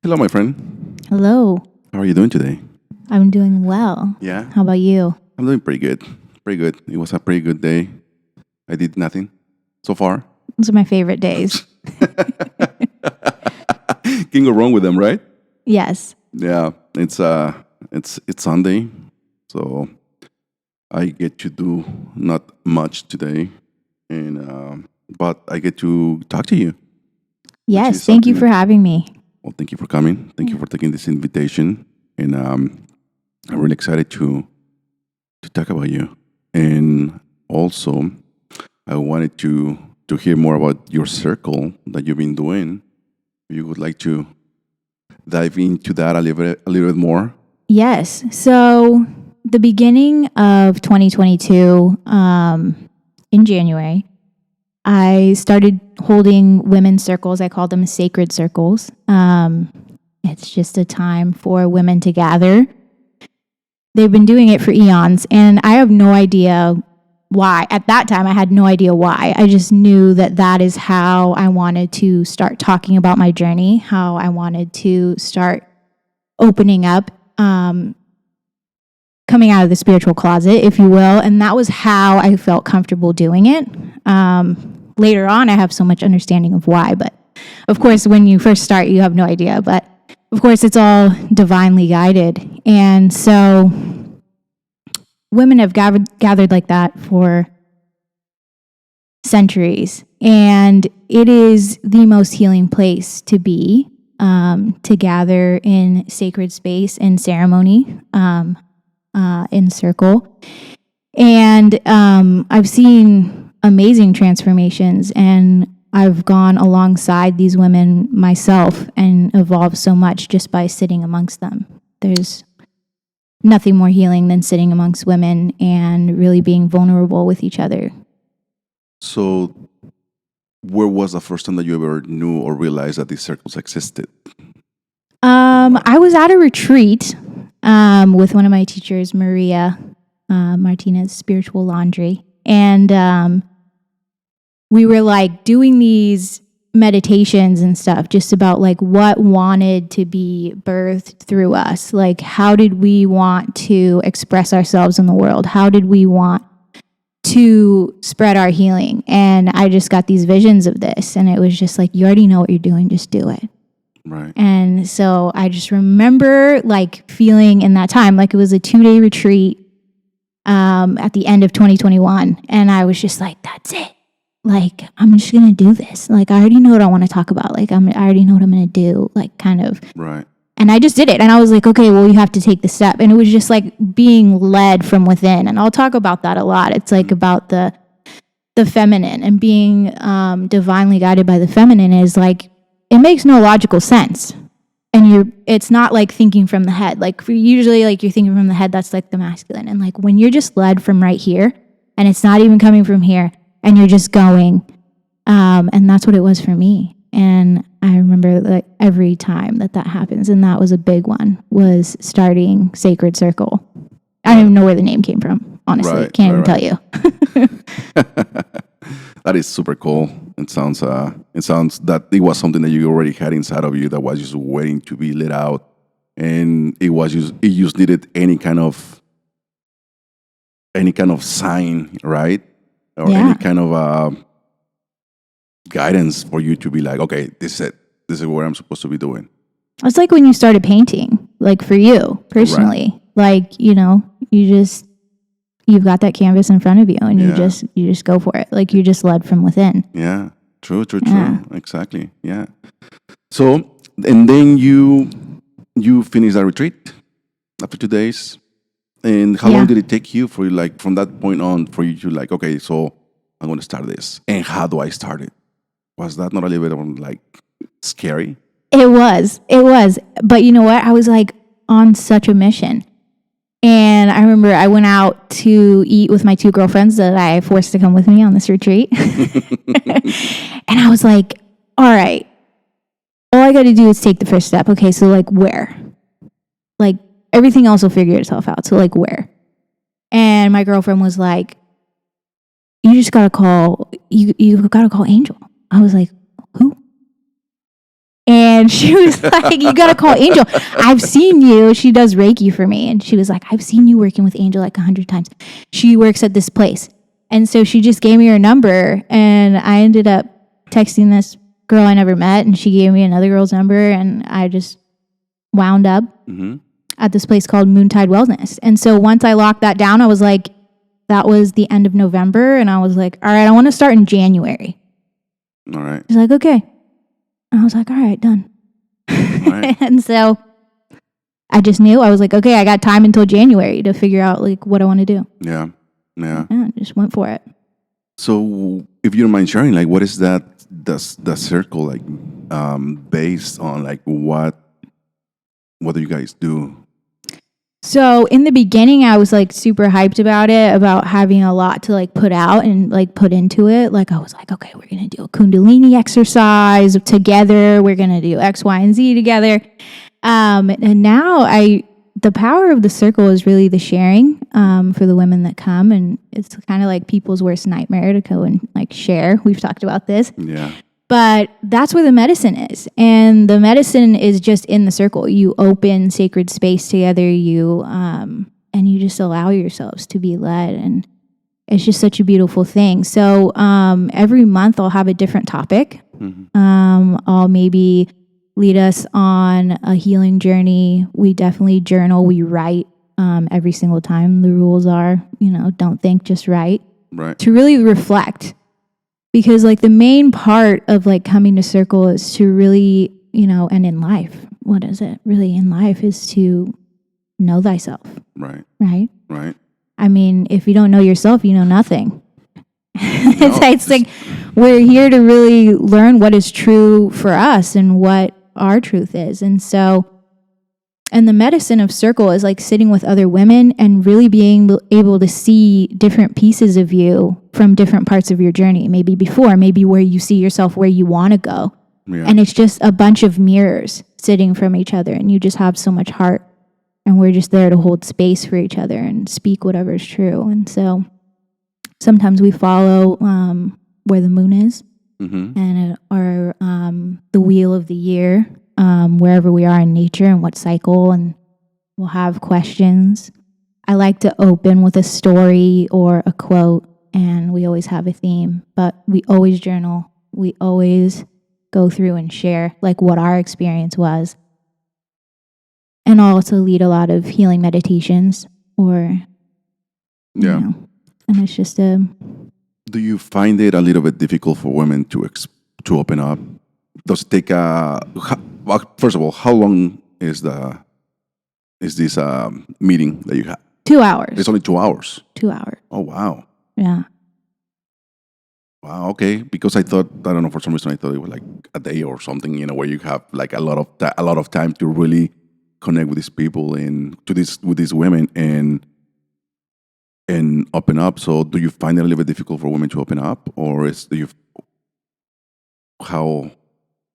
Hello, my friend. Hello. How are you doing today? I'm doing well. Yeah, How about you? I'm doing pretty good. Pretty good. It was a pretty good day. I did nothing so far. Those are my favorite days. Can't go wrong with them, right? Yes. Yeah, it's Sunday, so I get to do not much today, and but I get to talk to you, which is Yes. Thank you something. for having me. Well, thank you for coming. Thank you for taking this invitation, and I'm really excited to talk about you. And also, I wanted to hear more about your circle that you've been doing. If you would like to dive into that a little bit more. Yes. So, the beginning of 2022, in January, I started holding women's circles. I call them sacred circles. It's just a time for women to gather. They've been doing it for eons, and I have no idea why. At that time, I had no idea why. I just knew that that is how I wanted to start talking about my journey, how I wanted to start opening up, coming out of the spiritual closet, if you will. And that was how I felt comfortable doing it. Later on, I have so much understanding of why. But of course, when you first start, you have no idea. But of course, it's all divinely guided. And so women have gathered like that for centuries. And it is the most healing place to be, to gather in sacred space, in ceremony, in circle. And I've seen amazing transformations, and I've gone alongside these women myself and evolved so much just by sitting amongst them. There's nothing more healing than sitting amongst women and really being vulnerable with each other. So, where was the first time that you ever knew or realized that these circles existed? I was at a retreat with one of my teachers, Maria Martinez, Spiritual Laundry. And we were like doing these meditations and stuff just about like what wanted to be birthed through us. Like, how did we want to express ourselves in the world? How did we want to spread our healing? And I just got these visions of this, and it was just like, you already know what you're doing, just do it. Right. And so I just remember like feeling in that time, like it was a 2-day retreat at the end of 2021. And I was just like, that's it. Like, I'm just going to do this. Like, I already know what I want to talk about. Like, I already know what I'm going to do, like kind of. Right. And I just did it. And I was like, okay, well, you have to take the step. And it was just like being led from within. And I'll talk about that a lot. It's like about the feminine, and being divinely guided by the feminine is like, it makes no logical sense. And it's not like thinking from the head. Like usually like you're thinking from the head, that's like the masculine. And like when you're just led from right here, and it's not even coming from here, and you're just going, and that's what it was for me. And I remember like every time that happens, and that was a big one, was starting Sacred Circle. I don't even know where the name came from, honestly. Right, Can't even right. tell you. That is super cool. It sounds that it was something that you already had inside of you that was just waiting to be let out, and it just needed any kind of sign, right? Or Yeah. any kind of guidance for you to be like, okay, this is it. This is what I'm supposed to be doing. It's like when you started painting, like for you personally, like, you've got that canvas in front of you, and you just go for it. Like you're just led from within. Yeah, true. Yeah. Exactly. Yeah. So, and then you finished that retreat after 2 days. And how long did it take you for you, like from that point on, for you to like, okay, so I'm going to start this, and how do I start it? Was that not a little bit like scary? It was. But you know what? I was like on such a mission. And I remember I went out to eat with my 2 girlfriends that I forced to come with me on this retreat. And I was like, all right, all I got to do is take the first step. Okay, so like where? Like everything else will figure itself out. So like where? And my girlfriend was like, you just got to call, you got to call Angel. I was like, who? And she was like, you got to call Angel. I've seen you. She does Reiki for me. And she was like, I've seen you working with Angel like 100 times. She works at this place. And so she just gave me her number. And I ended up texting this girl I never met. And she gave me another girl's number. And I just wound up at this place called Moontide Wellness. And so once I locked that down, I was like, that was the end of November. And I was like, all right, I want to start in January. All right. She's like, okay. And I was like, all right, done. Right. And so I just knew. I was like, okay, I got time until January to figure out like what I want to do. Yeah. Yeah. Yeah, just went for it. So, if you don't mind sharing, like, what is that? The circle like based on like what do you guys do? So in the beginning, I was like super hyped about it, about having a lot to like put out and like put into it. Like I was like, okay, we're going to do a Kundalini exercise together. We're going to do X, Y, and Z together. And now the power of the circle is really the sharing for the women that come. And it's kind of like people's worst nightmare to go and like share. We've talked about this. Yeah. But that's where the medicine is. And the medicine is just in the circle. You open sacred space together, and you just allow yourselves to be led. And it's just such a beautiful thing. So every month I'll have a different topic. I'll maybe lead us on a healing journey. We definitely journal. We write every single time. The rules are, don't think, just write. Right. To really reflect. Because like the main part of like coming to circle is to really, and in life, what is it really in life is to know thyself. Right. Right. Right. I mean, if you don't know yourself, you know nothing. It's like we're here to really learn what is true for us and what our truth is. And the medicine of circle is like sitting with other women and really being able to see different pieces of you from different parts of your journey. Maybe before, maybe where you see yourself, where you want to go. Yeah. And it's just a bunch of mirrors sitting from each other. And you just have so much heart. And we're just there to hold space for each other and speak whatever is true. And so sometimes we follow where the moon is and or the wheel of the year. Wherever we are in nature and what cycle, and we'll have questions. I like to open with a story or a quote, and we always have a theme, but we always journal. We always go through and share like what our experience was. And I'll also lead a lot of healing meditations and it's just Do you find it a little bit difficult for women to open up? Does it take first of all, how long is this meeting that you have? 2 hours. It's only 2 hours. 2 hours. Oh wow. Yeah. Wow. Okay. Because I don't know, for some reason I thought it was like a day or something. Where you have like a lot of time to really connect with these people and with these women and open up. So do you find it a little bit difficult for women to open up, or how?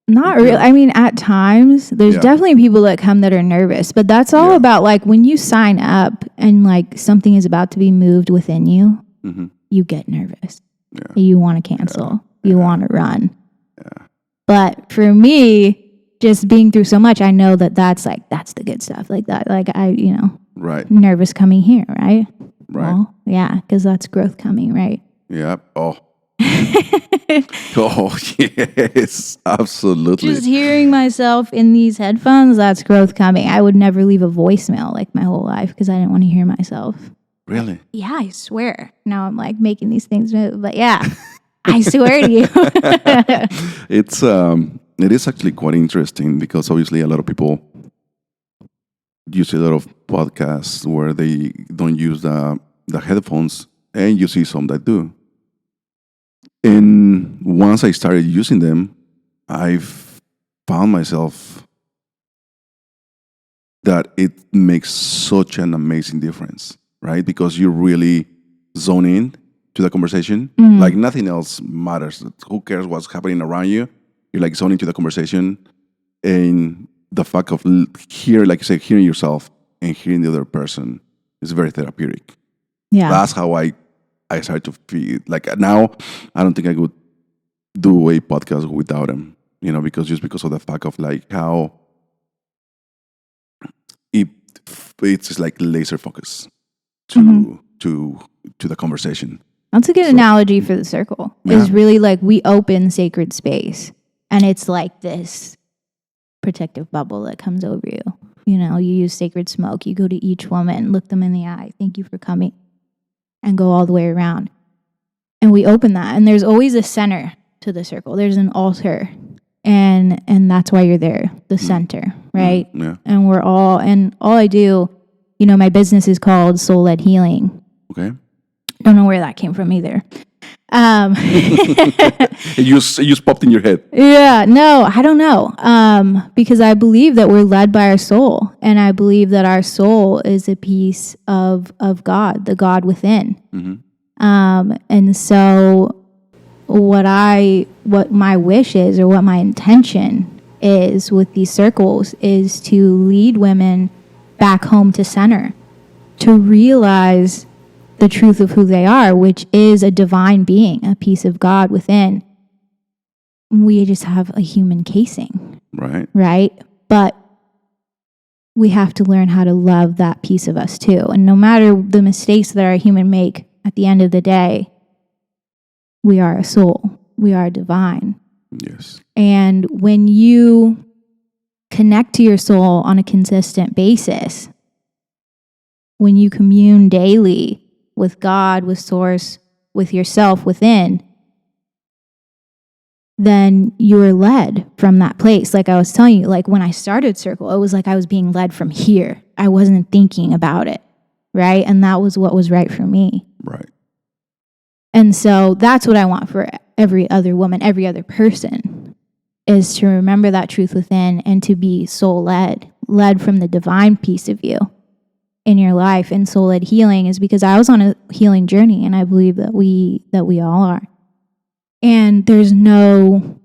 Not really. I mean, at times, there's definitely people that come that are nervous, but that's all about like when you sign up and like something is about to be moved within you, you get nervous. Yeah. You want to cancel. You want to run. Yeah. But for me, just being through so much, I know that's the good stuff. Like that, like right. Nervous coming here, right? Right. Well, yeah, because that's growth coming, right? Yeah. Oh. Oh, yes, absolutely. Just hearing myself in these headphones, that's growth coming. I would never leave a voicemail like my whole life because I didn't want to hear myself. Really? Yeah, I swear. Now I'm like making these things move, but yeah, I swear to you. It is actually quite interesting because obviously a lot of people use a lot of podcasts where they don't use the headphones, and you see some that do. And once I started using them, I've found myself that it makes such an amazing difference, right? Because you really zone in to the conversation. Like nothing else matters. Who cares what's happening around you? You're like zoning to the conversation, and the fact of hearing yourself and hearing the other person is very therapeutic. Yeah. That's how I started to feel like now I don't think I could do a podcast without him. because of the fact of like how it it's just like laser focus to the conversation. That's a good analogy for the circle. Yeah. Is really like we open sacred space, and it's like this protective bubble that comes over you. You use sacred smoke. You go to each woman, look them in the eye, thank you for coming, and go all the way around. And we open that, and there's always a center to the circle. There's an altar, and that's why you're there, the center, right? Yeah. And all I do, my business is called Soul Led Healing. Okay. Don't know where that came from either. It just popped in your head. Yeah, no, I don't know. Because I believe that we're led by our soul, and I believe that our soul is a piece of God, the God within. And so what my wish is, or what my intention is with these circles, is to lead women back home to center, to realize the truth of who they are, which is a divine being, a piece of God within. We just have a human casing. Right? But we have to learn how to love that piece of us too. And no matter the mistakes that our human make, at the end of the day, we are a soul. We are divine. Yes. And when you connect to your soul on a consistent basis, when you commune daily with God, with Source, with yourself within, then you're led from that place. Like I was telling you, like when I started Circle, it was like I was being led from here. I wasn't thinking about it, right? And that was what was right for me. Right. And so that's what I want for every other woman, every other person, is to remember that truth within and to be soul-led, led from the divine piece of you in your life. And soul-led healing is because I was on a healing journey, and I believe that we all are. And there's no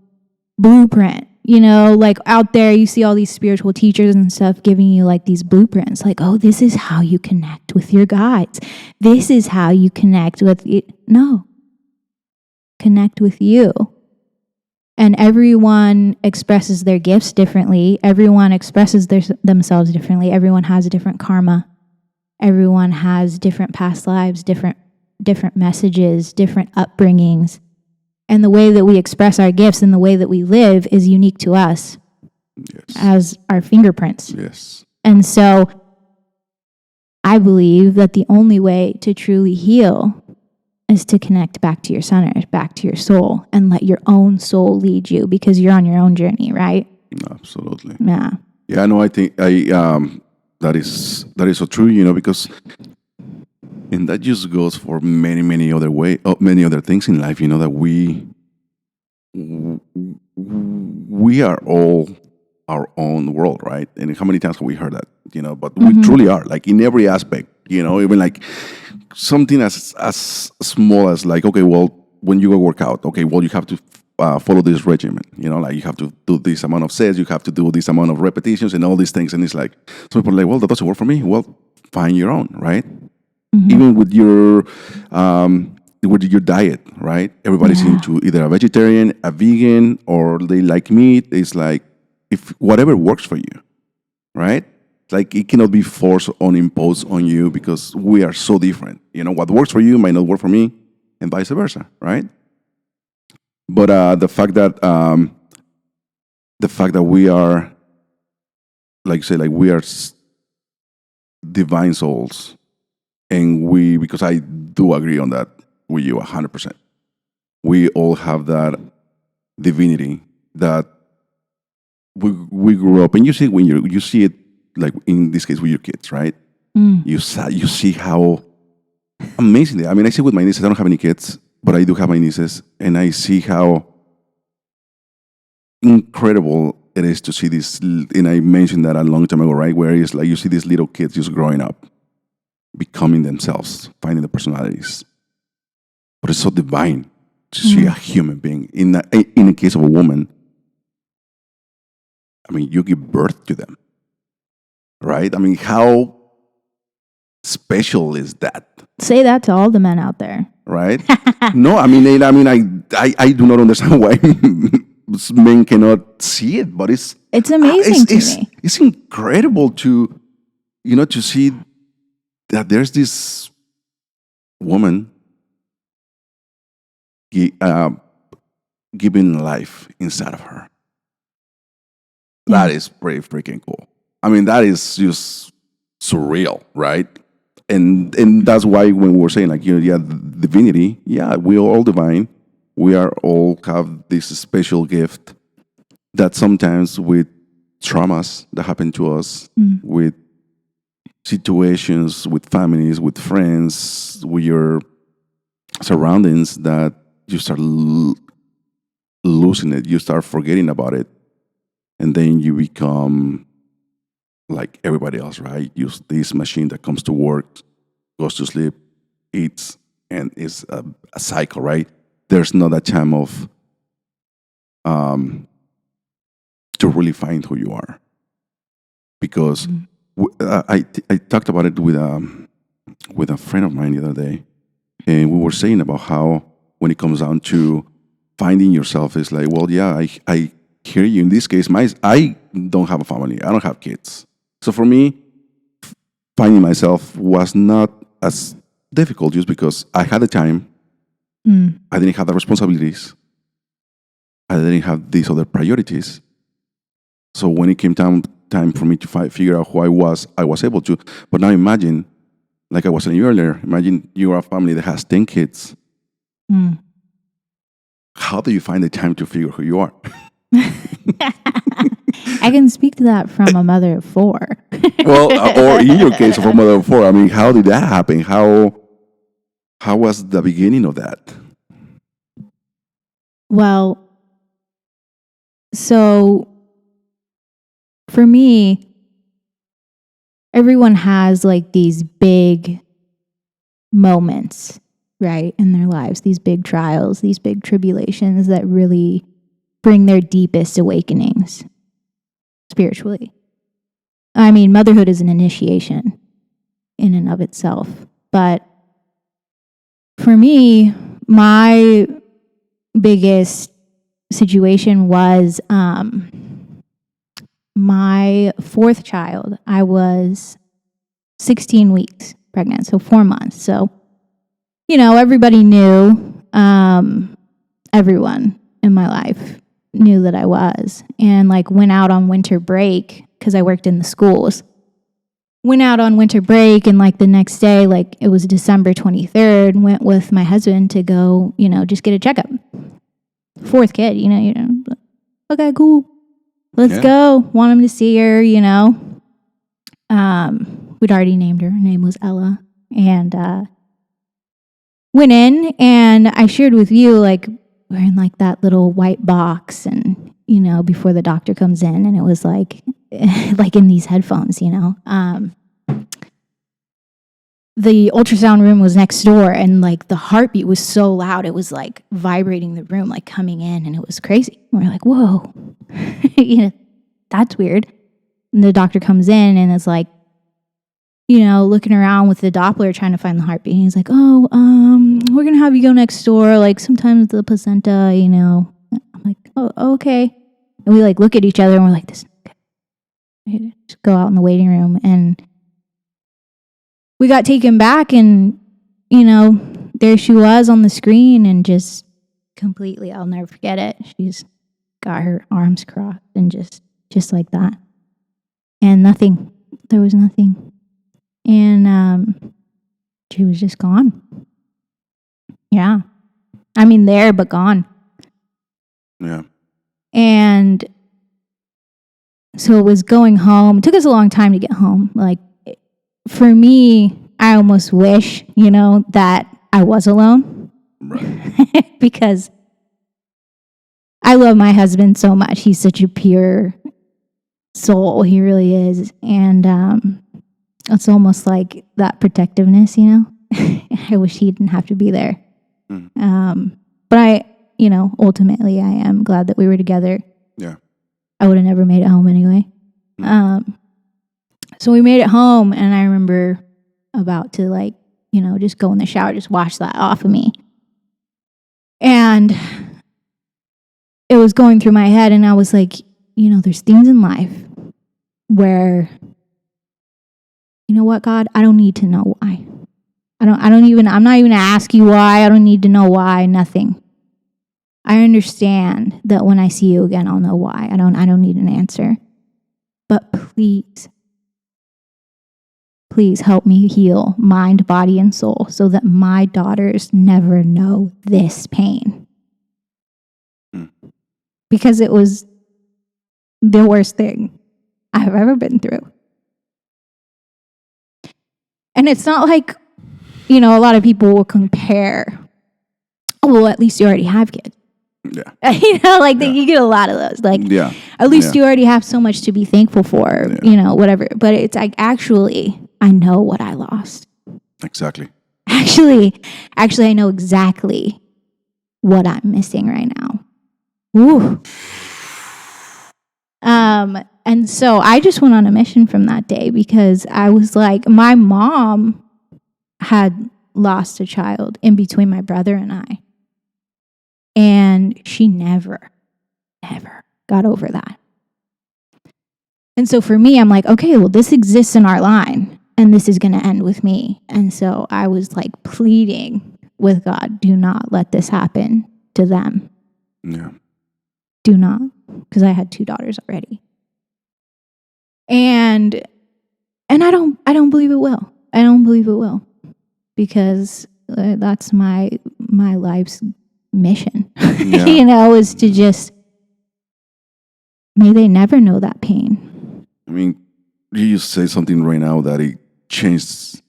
blueprint, like out there you see all these spiritual teachers and stuff giving you like these blueprints, like, oh, this is how you connect with your guides. This is how you connect with it. No, connect with you. And everyone expresses their gifts differently. Everyone expresses themselves differently. Everyone has a different karma. Everyone has different past lives, different messages, different upbringings. And the way that we express our gifts and the way that we live is unique to us. Yes. As our fingerprints. Yes. And so I believe that the only way to truly heal is to connect back to your center, back to your soul, and let your own soul lead you, because you're on your own journey, right? Absolutely. Yeah. Yeah, no, I think that is so true, because and that just goes for many other things in life, that we are all our own world, right? And how many times have we heard that, but we truly are, like in every aspect, even like something as small as like, okay, well, when you go work out, okay, well, you have to follow this regimen, like you have to do this amount of sets, you have to do this amount of repetitions and all these things. And it's like, some people are like, well, that doesn't work for me. Well, find your own, right? Even with your diet, right? Everybody's into either a vegetarian, a vegan, or they like meat. It's like, if whatever works for you, right? Like it cannot be forced or imposed on you, because we are so different. What works for you might not work for me, and vice versa, right? But the fact that we are, like you say, like we are divine souls. And because I do agree on that with you 100%. We all have that divinity that we grew up, and you see when you see it, like in this case with your kids, right? You see how amazing they are. I mean, I see with my nieces. I don't have any kids, but I do have my nieces, and I see how incredible it is to see this. And I mentioned that a long time ago, right? Where it's like you see these little kids just growing up, becoming themselves, finding their personalities. But it's so divine to see a human being. In the case of a woman, I mean, you give birth to them, right? I mean, how special is that? Say that to all the men out there. Right? No, I mean, I do not understand why men cannot see it, but it's amazing to me. It's incredible to to see that there's this woman giving life inside of her. That is pretty freaking cool. I mean, that is just surreal, right? And that's why when we were saying like divinity, we are all divine. We are all have this special gift that sometimes with traumas that happen to us, with situations, with families, with friends, with your surroundings, that you start losing it. You start forgetting about it, and then you become like everybody else, right? Use this machine that comes to work, goes to sleep, eats, and it's a cycle, right? There's not a time of to really find who you are, because I talked about it with a friend of mine the other day, and we were saying about how when it comes down to finding yourself, it's like, well, yeah, I hear you. In this case, I don't have a family, I don't have kids, so for me, finding myself was not as difficult just because I had the time. I didn't have the responsibilities. I didn't have these other priorities. So when it came time for me to figure out who I was able to. But now imagine, like I was saying earlier, imagine you are a family that has 10 kids. How do you find the time to figure who you are? I can speak to that from a mother of 4. Well, or in your case, from a mother of 4. I mean, how did that happen? How was the beginning of that? Well, so for me, everyone has like these big moments, right, in their lives, these big trials, these big tribulations that really bring their deepest awakenings spiritually. I mean, motherhood is an initiation in and of itself. But for me, my biggest situation was my 4th child. I was 16 weeks pregnant, so 4 months. So, everybody knew, everyone in my life knew that I was, and like went out on winter break because I worked in the schools. Went out on winter break, and like the next day, like it was December 23rd, went with my husband to go, just get a checkup. 4th kid, okay, cool. Let's go. Want him to see her, We'd already named her. Her name was Ella. And went in, and I shared with you, like, we're in like that little white box, and, before the doctor comes in, and it was like, like in these headphones, the ultrasound room was next door, and like the heartbeat was so loud, it was like vibrating the room, like coming in, and it was crazy. And we're like, whoa, that's weird. And the doctor comes in and is like, looking around with the Doppler trying to find the heartbeat. And he's like, oh, we're going to have you go next door. Like sometimes the placenta, I'm like, oh, okay. And we like look at each other and we're like, this, okay. Just go out in the waiting room. And we got taken back, and, there she was on the screen, and just completely, I'll never forget it. She's got her arms crossed and just like that. And nothing. There was nothing. And she was just gone. Yeah. I mean, there, but gone. Yeah. And so it was going home. It took us a long time to get home. Like, for me, I almost wish, that I was alone. Right. Because I love my husband so much. He's such a pure soul. He really is. And it's almost like that protectiveness, I wish he didn't have to be there. But I, ultimately I am glad that we were together. Yeah. I would have never made it home anyway. So we made it home, and I remember about to like, just go in the shower, just wash that off of me. And it was going through my head, and I was like, there's things in life where, you know what, God, I don't need to know why. I'm not even going to ask you why. I don't need to know why, nothing. I understand that when I see you again, I'll know why. I don't need an answer. But please help me heal mind, body, and soul so that my daughters never know this pain. Because it was the worst thing I've ever been through. And it's not like, a lot of people will compare, well, at least you already have kids. Yeah. You get a lot of those. At least you already have so much to be thankful for, whatever. But it's like, actually, I know what I lost. Exactly. Actually, I know exactly what I'm missing right now. Ooh. And so I just went on a mission from that day because I was like, my mom had lost a child in between my brother and I. And she never got over that. And so for me, I'm like, okay, well, this exists in our line and this is going to end with me. And so I was like pleading with God, do not let this happen to them. Yeah. Do not, because I had 2 daughters already. And I don't believe it will. I don't believe it will, because that's my life's mission. Yeah. Is to just, may they never know that pain. I mean, you just say something right now that it changed,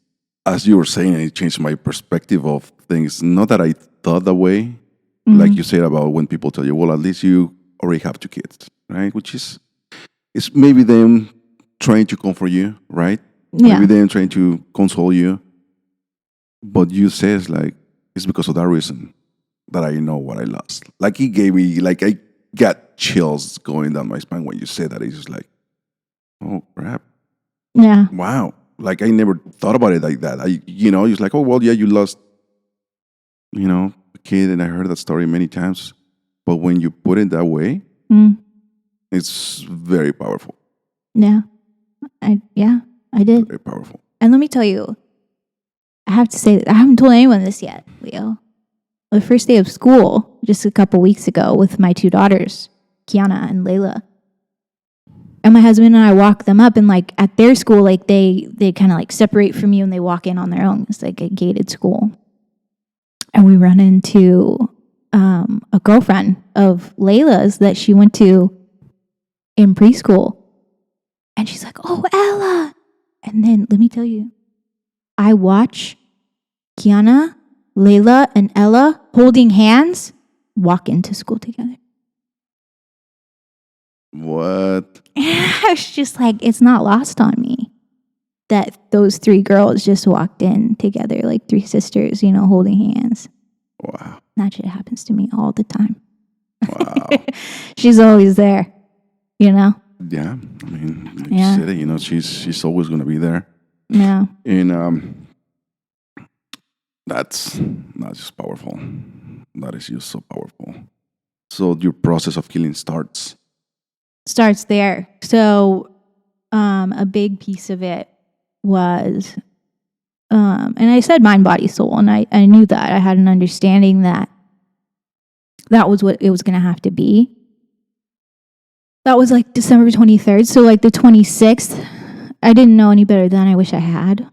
as you were saying, it changed my perspective of things. Not that I thought that way, like you said about when people tell you, well, at least you already have 2 kids, right? Which is, it's maybe them trying to comfort you, right? Yeah. Maybe them trying to console you. But you say it's because of that reason that I know what I lost. Like, he gave me, I got chills going down my spine when you said that. It's just like, oh, crap. Yeah. Wow. Like, I never thought about it like that. It's like, oh, well, yeah, you lost, a kid, and I heard that story many times. But when you put it that way, it's very powerful. Yeah. I did. Very powerful. And let me tell you, I have to say that I haven't told anyone this yet, Leo. The first day of school, just a couple weeks ago, with my 2 daughters, Kiana and Layla. And my husband and I walk them up, and at their school, they kind of separate from you and they walk in on their own. It's like a gated school. And we run into a girlfriend of Layla's that she went to in preschool. And she's like, oh, Ella. And then let me tell you, I watch Kiana, Layla, and Ella holding hands walk into school together. What? I was just like, it's not lost on me that those 3 girls just walked in together, like 3 sisters, holding hands. Wow. That shit happens to me all the time. Wow. She's always there, Yeah. I mean, like you said it, she's always going to be there. Yeah. And that's just powerful. That is just so powerful. So your process of healing starts there. So a big piece of it was, and I said mind, body, soul, and I knew that. I had an understanding that was what it was going to have to be. That was December 23rd. So the 26th, I didn't know any better then. I wish I had.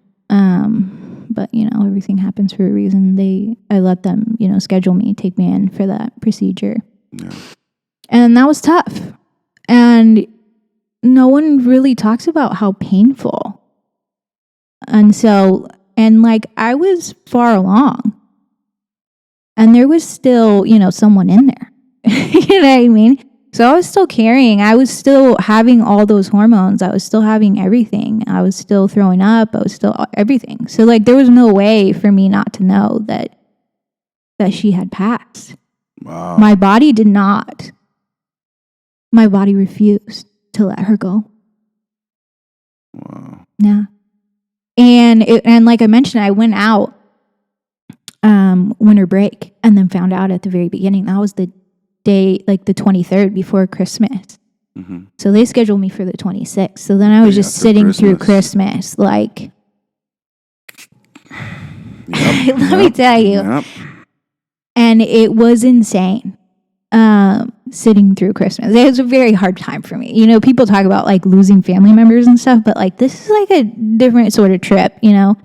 But everything happens for a reason. I let them, schedule me, take me in for that procedure. Yeah. And that was tough. And no one really talks about how painful. And so, I was far along. And there was still, someone in there. You know what I mean? So I was still carrying. I was still having all those hormones. I was still having everything. I was still throwing up. I was still everything. So there was no way for me not to know that she had passed. Wow. My body did not. My body refused to let her go. Wow. Yeah. And like I mentioned, I went out winter break and then found out at the very beginning. That was the day, like the 23rd before Christmas. Mm-hmm. So they scheduled me for the 26th. So then I was just sitting through Christmas, like, let me tell you. Yep. And it was insane. Sitting through Christmas. It was a very hard time for me. You know, people talk about like losing family members and stuff, but like this is like a different sort of trip, you know?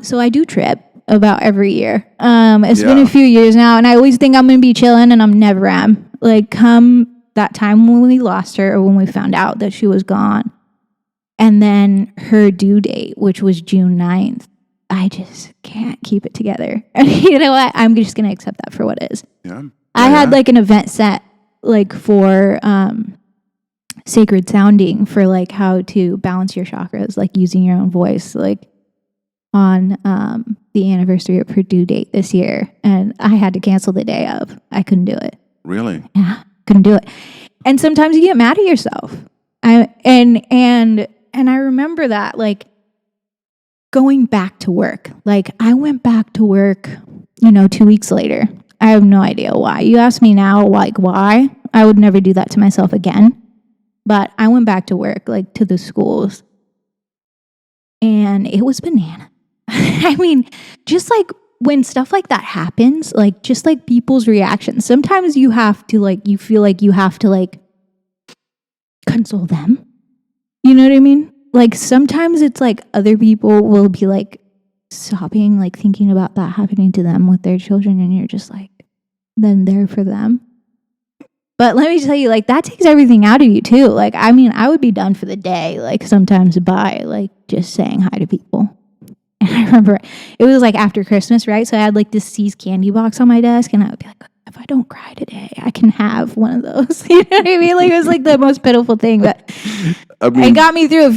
So I do trip about every year. It's been a few years now, and I always think I'm going to be chilling, and I'm never am. Like, come that time when we lost her, or when we found out that she was gone, and then her due date, which was June 9th, I just can't keep it together. You know what? I'm just going to accept that for what it is. Yeah. I had like an event set like for sacred sounding, for like how to balance your chakras, like using your own voice, like on the anniversary of her due date this year. And I had to cancel the day of. I couldn't do it. Really? Yeah, couldn't do it. And sometimes you get mad at yourself. And I remember that, like, going back to work. Like, I went back to work, 2 weeks later. I have no idea why. You ask me now, like, why? I would never do that to myself again. But I went back to work, like, to the schools. And it was banana. I mean, just like when stuff like that happens, like, just like people's reactions, sometimes you have to, like, you feel like you have to, like, console them. You know what I mean? Like, sometimes it's like other people will be like sobbing, like thinking about that happening to them with their children, and you're just like, then there for them. But let me tell you, like, that takes everything out of you too. Like, I mean, I would be done for the day, like, sometimes by like just saying hi to people. And I remember it was like after Christmas, right? So I had like this C's candy box on my desk, and I would be like, if I don't cry today, I can have one of those. You know what I mean? Like, it was like the most pitiful thing, but it got me through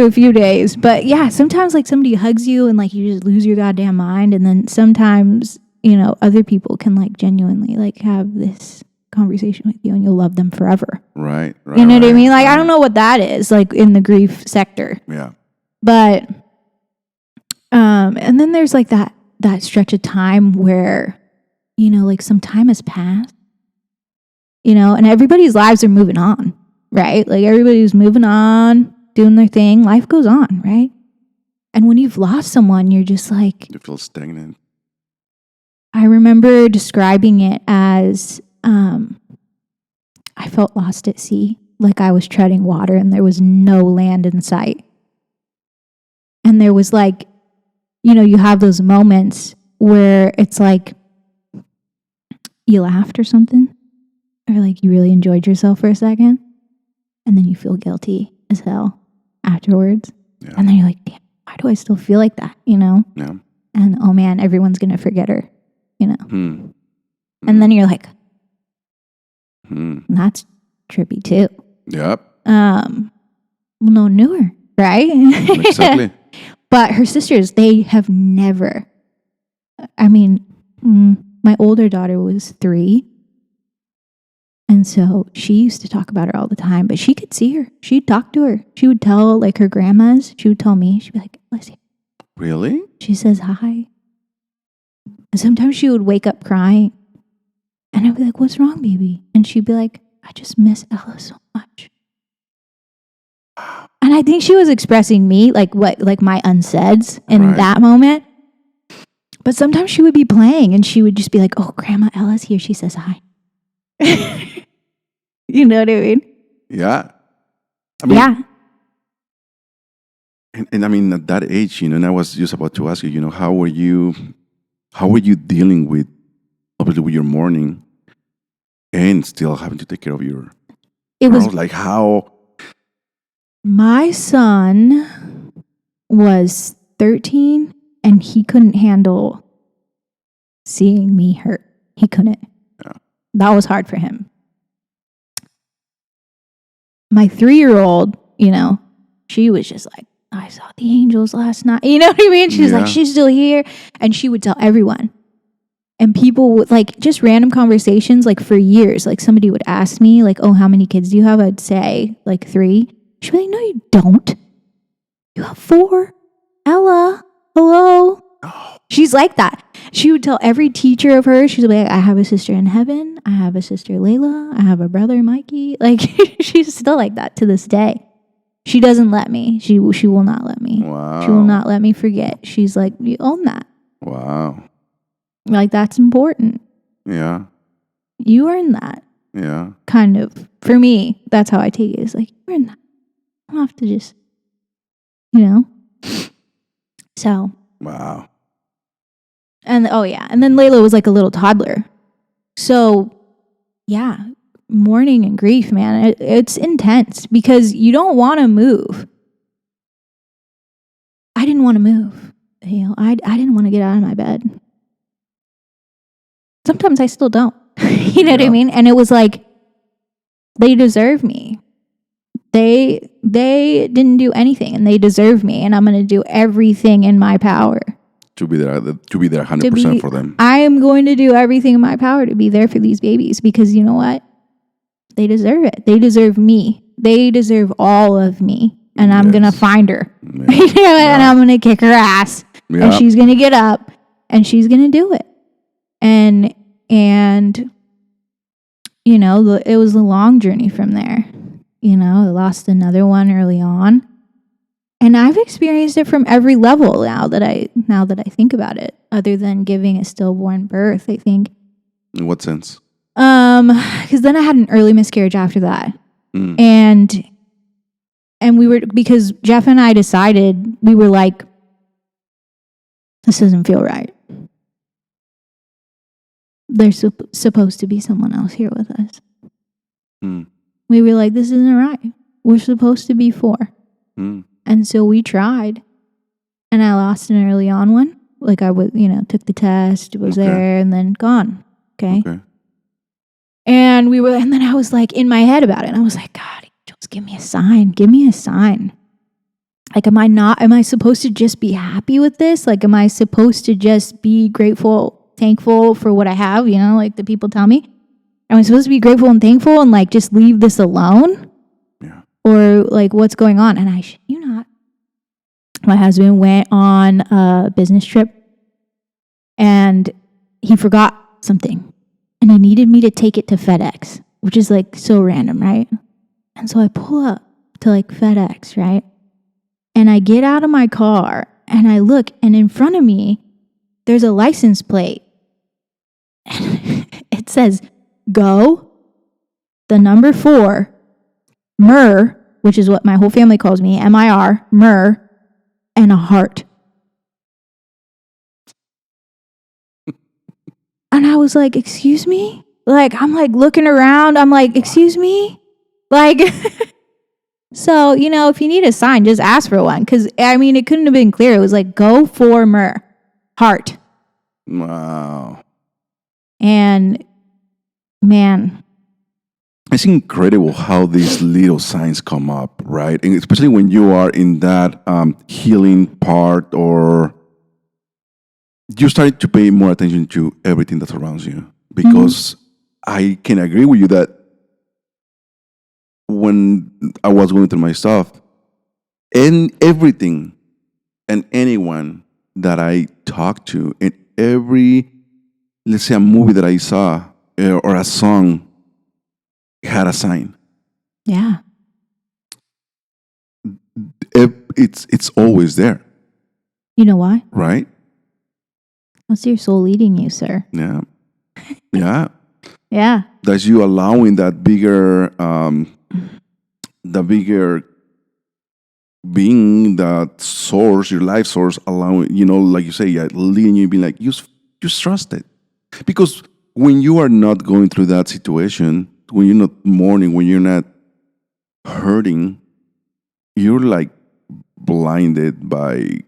a few days. But yeah, sometimes like somebody hugs you and like you just lose your goddamn mind. And then sometimes, other people can like genuinely like have this conversation with you, and you'll love them forever. Right. You know what I mean? Like, I don't know what that is, like, in the grief sector. Yeah. But, and then there's like that stretch of time where, like some time has passed, and everybody's lives are moving on, right? Like, everybody's moving on, doing their thing. Life goes on, right? And when you've lost someone, you're just like... You feel stagnant. I remember describing it as, I felt lost at sea. Like I was treading water and there was no land in sight. And there was like, you have those moments where it's like, you laughed or something, or like you really enjoyed yourself for a second, and then you feel guilty as hell afterwards. Yeah. And then you're like, damn, why do I still feel like that? Yeah. And oh man, everyone's going to forget her, And then you're like, that's trippy too. Yep. No newer, right? Exactly. But her sisters, they have never, my older daughter was 3. And so she used to talk about her all the time, but she could see her. She'd talk to her. She would tell like her grandmas. She would tell me. She'd be like, Lizzie. Really? She says hi. And sometimes she would wake up crying. And I'd be like, what's wrong, baby? And she'd be like, I just miss Ella so much. And I think she was expressing me, like what, like my unsaids in that moment. But sometimes she would be playing and she would just be like, oh, Grandma Ella's here. She says hi. You know what I mean? Yeah. Yeah. And I mean, at that age, and I was just about to ask you, how were you dealing with, obviously, with your mourning and still having to take care of your girls? Was like how? My son was 13 and he couldn't handle seeing me hurt. He couldn't. Yeah. That was hard for him. My 3-year-old, she was just like, I saw the angels last night. You know what I mean? She was like, she's still here. And she would tell everyone. And people would, like, just random conversations, like, for years. Like, somebody would ask me, like, oh, how many kids do you have? I'd say, like, 3. She'd be like, no, you don't. You have 4. Ella, hello. Oh. She's like that. She would tell every teacher of hers, she's like, I have a sister in heaven. I have a sister, Layla. I have a brother, Mikey. Like, she's still like that to this day. She doesn't let me. She will not let me. Wow. She will not let me forget. She's like, you own that. Wow. Like, that's important. Yeah. You earn that. Yeah. Kind of. For me, that's how I take it. It's like, you earn that. I don't have to just, you know? So. Wow. And and then Layla was like a little toddler. So, yeah, mourning and grief, man, it's intense because you don't want to move. I didn't want to move. You know, I didn't want to get out of my bed. Sometimes I still don't. You know what I mean? And it was like, they deserve me. They didn't do anything and they deserve me, and I'm going to do everything in my power. To be there 100% for them. I am going to do everything in my power to be there for these babies because you know what? They deserve it. They deserve me. They deserve all of me. And I'm going to find her. Yeah. And I'm going to kick her ass. Yeah. And she's going to get up and she's going to do it. And you know, it was a long journey from there. You know, I lost another one early on. And I've experienced it from every level now that I think about it, other than giving a stillborn birth, I think. In what sense? Because then I had an early miscarriage after that. And because Jeff and I decided, we were like, this doesn't feel right. There's supposed to be someone else here with us. We were like, this isn't right. We're supposed to be 4. And so we tried, and I lost an early on one. Like I was, took the test, was there, and then gone. Okay. And then I was like in my head about it, and I was like, God, just give me a sign. Give me a sign. Like, am I supposed to just be happy with this? Like, am I supposed to just be grateful, thankful for what I have? Like the people tell me. Am I supposed to be grateful and thankful and like just leave this alone? Yeah. Or like what's going on? And I shit you not. My husband went on a business trip and he forgot something and he needed me to take it to FedEx, which is like so random, right? And so I pull up to like FedEx, right? And I get out of my car and I look, and in front of me, there's a license plate. It says, go, the number 4, Mir, which is what my whole family calls me, M-I-R, Mir, and a heart. And I was like, excuse me? Like, I'm like looking around. I'm like, excuse me? Like, so, if you need a sign, just ask for one. Because, it couldn't have been clear. It was like, go for Mir, heart. Wow. And, man, it's incredible how these little signs come up, right? And especially when you are in that healing part, or you start to pay more attention to everything that surrounds you. Because I can agree with you that when I was going through my stuff, and everything and anyone that I talked to, in every, let's say, a movie that I saw or a song, had a sign. Yeah. It's always there. You know why? Right? What's your soul leading you, sir? Yeah. Yeah. Yeah. That's you allowing that bigger, the bigger being, that source, your life source, allowing, like you say, leading you, being like, just trust it. Because when you are not going through that situation, when you're not mourning, when you're not hurting, you're like blinded by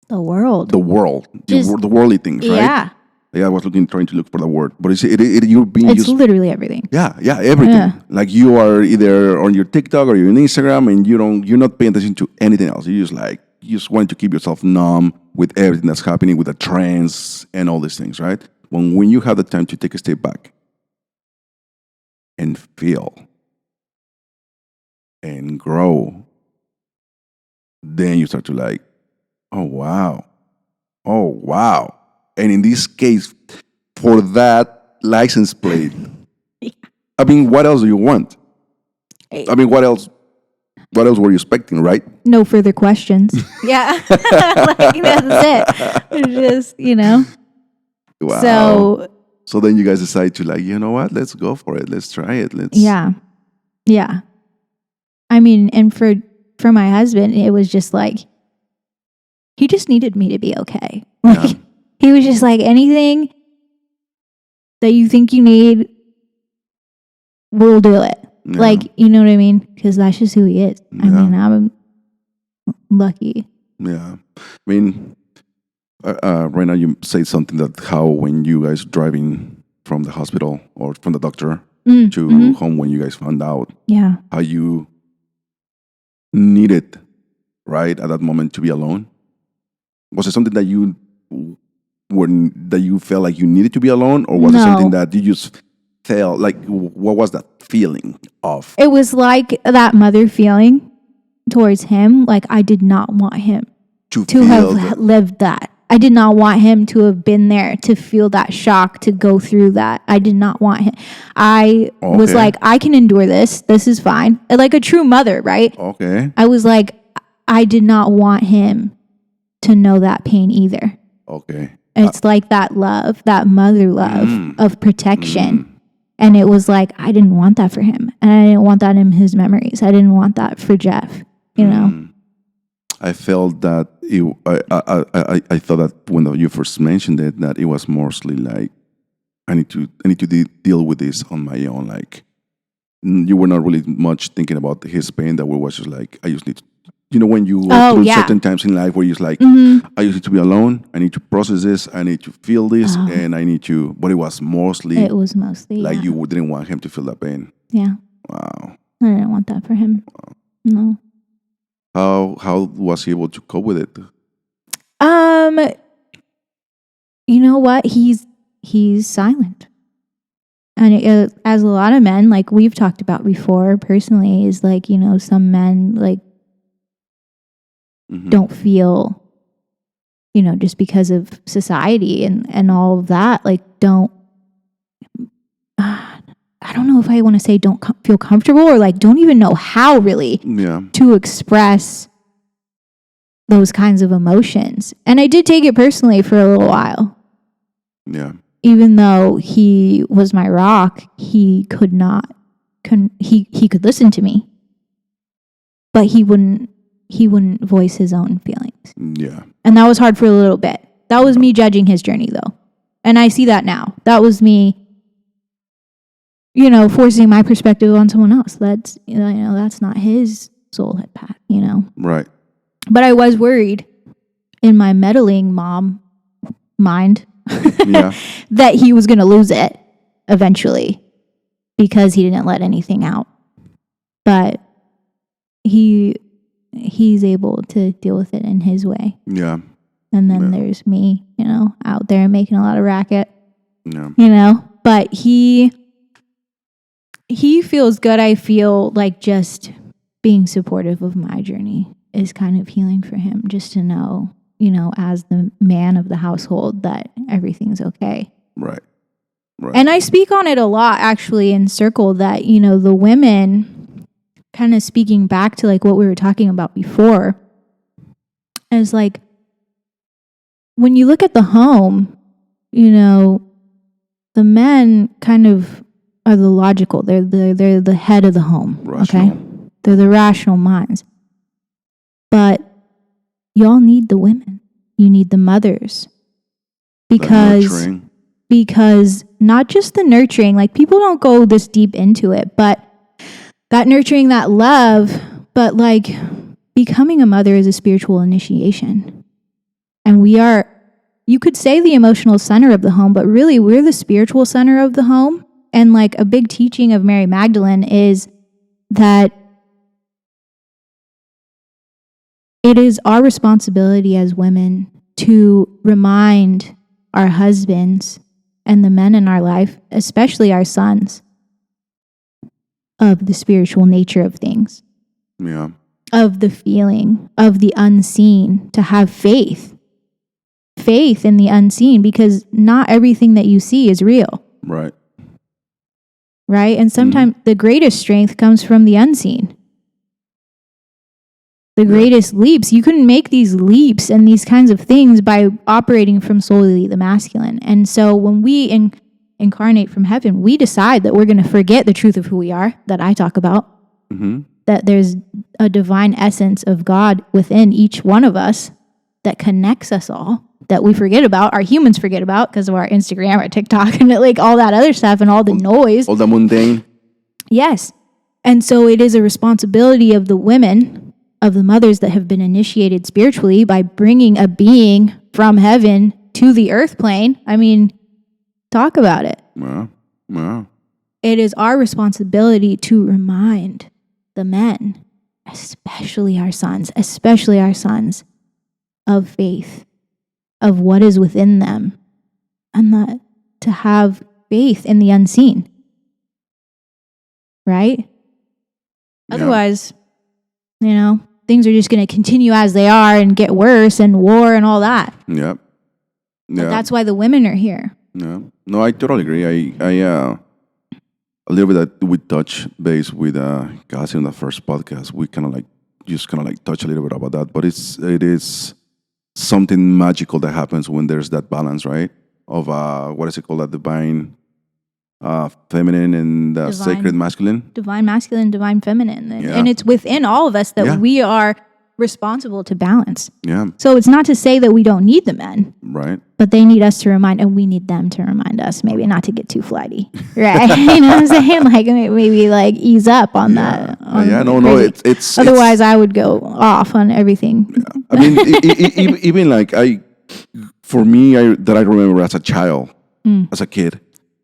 the world. The worldly things, right? Yeah. Yeah, I was trying to look for the word, but you're being it's literally everything. Yeah, everything. Yeah. Like you are either on your TikTok or you're on Instagram, and you're not paying attention to anything else. You just want to keep yourself numb with everything that's happening, with the trends and all these things, right? When you have the time to take a step back and feel and grow, then you start to like Oh, wow. Oh, wow. And in this case, for that license plate, I mean, what else do you want? I mean, what else? What else were you expecting, right? No further questions. Yeah. Like, that's it. Just, Wow. So, So then you guys decide to, like, you know what? Let's go for it. Let's try it. Let's. yeah. Yeah. I mean, and for my husband, it was just like, he just needed me to be okay. Like, Yeah. he was just like, anything that you think you need, we'll do it. Yeah. Like, you know what I mean? Because that's just who he is. I Yeah. mean, I'm lucky. Yeah. I mean, right now you say something that how when you guys driving from the hospital or from the doctor to home when you guys found out Yeah. how you needed, right, at that moment to be alone. Was it something that you felt like you needed to be alone, or was it No. something that you just felt like? What was that feeling of? It was like that mother feeling towards him. Like, I did not want him To to feel have lived that. I did not want him to have been there, to feel that shock, to go through that. I did not want him. I was Okay. like, I can endure this. This is fine. Like a true mother, right? Okay. I was like, I did not want him to know that pain either. Okay. It's like that love, that mother love of protection. And it was like, I didn't want that for him. And I didn't want that in his memories. I didn't want that for Jeff, you know? I felt that I thought that when you first mentioned it, that it was mostly like I need to deal with this on my own. Like you were not really much thinking about his pain. That was just like I just need to, when you go through certain times in life where you're like I just need to be alone. I need to process this. I need to feel this, and I need to. But it was mostly like you didn't want him to feel that pain. Yeah. Wow. I didn't want that for him. No. How was he able to cope with it? You know what? He's silent. And as a lot of men, like we've talked about before personally, is like, some men like don't feel, just because of society and all of that, like don't, I don't know if I want to say don't feel comfortable or like don't even know how really to express those kinds of emotions. And I did take it personally for a little while. Yeah. Even though he was my rock, he could not, he could listen to me, but he wouldn't voice his own feelings. Yeah. And that was hard for a little bit. That was me judging his journey though. And I see that now. That was me, forcing my perspective on someone else. That's, that's not his soul path, Right. But I was worried in my meddling mom mind that he was going to lose it eventually because he didn't let anything out. But he's able to deal with it in his way. Yeah. And then there's me, out there making a lot of racket. Yeah. But he feels good. I feel like just being supportive of my journey is kind of healing for him, just to know, as the man of the household, that everything's okay. Right. And I speak on it a lot, actually, in circle, that, the women, kind of speaking back to like what we were talking about before, is like, when you look at the home, the men kind of are the logical. They're the head of the home. Rational. Okay? They're the rational minds. But y'all need the women. You need the mothers. Because not just the nurturing, like people don't go this deep into it, but that nurturing, that love, but like becoming a mother is a spiritual initiation. And we are, you could say, the emotional center of the home, but really we're the spiritual center of the home. And like a big teaching of Mary Magdalene is that it is our responsibility as women to remind our husbands and the men in our life, especially our sons, of the spiritual nature of things. Yeah. of the feeling of the unseen, to have faith in the unseen, because not everything that you see is real. Right. Right? And sometimes the greatest strength comes from the unseen. The greatest leaps. You couldn't make these leaps and these kinds of things by operating from solely the masculine. And so when we incarnate from heaven, we decide that we're going to forget the truth of who we are, that I talk about, that there's a divine essence of God within each one of us that connects us all, that we forget about, our humans forget about because of our Instagram, our TikTok, and like all that other stuff and all the noise. All the mundane. Yes. And so it is a responsibility of the women, of the mothers that have been initiated spiritually by bringing a being from heaven to the earth plane. I mean, talk about it. Wow. It is our responsibility to remind the men, especially our sons, of faith, of what is within them, and to have faith in the unseen. Right? Yeah. Otherwise, things are just going to continue as they are and get worse, and war and all that. Yep. But that's why the women are here. Yeah. No, I totally agree. I a little bit that we touch base with Cassie in the first podcast. We kind of like touch a little bit about that, but it is something magical that happens when there's that balance, right? Of what is it called? That divine feminine and sacred masculine. Divine masculine, divine feminine. And it's within all of us that we are responsible to balance. Yeah. So it's not to say that we don't need the men. Right. But they need us to remind, and we need them to remind us, maybe not to get too flighty. Right? You know what I'm saying? Like maybe like ease up on that. No, it's otherwise I would go off on everything. Yeah. I mean, even like I remember as a child, as a kid,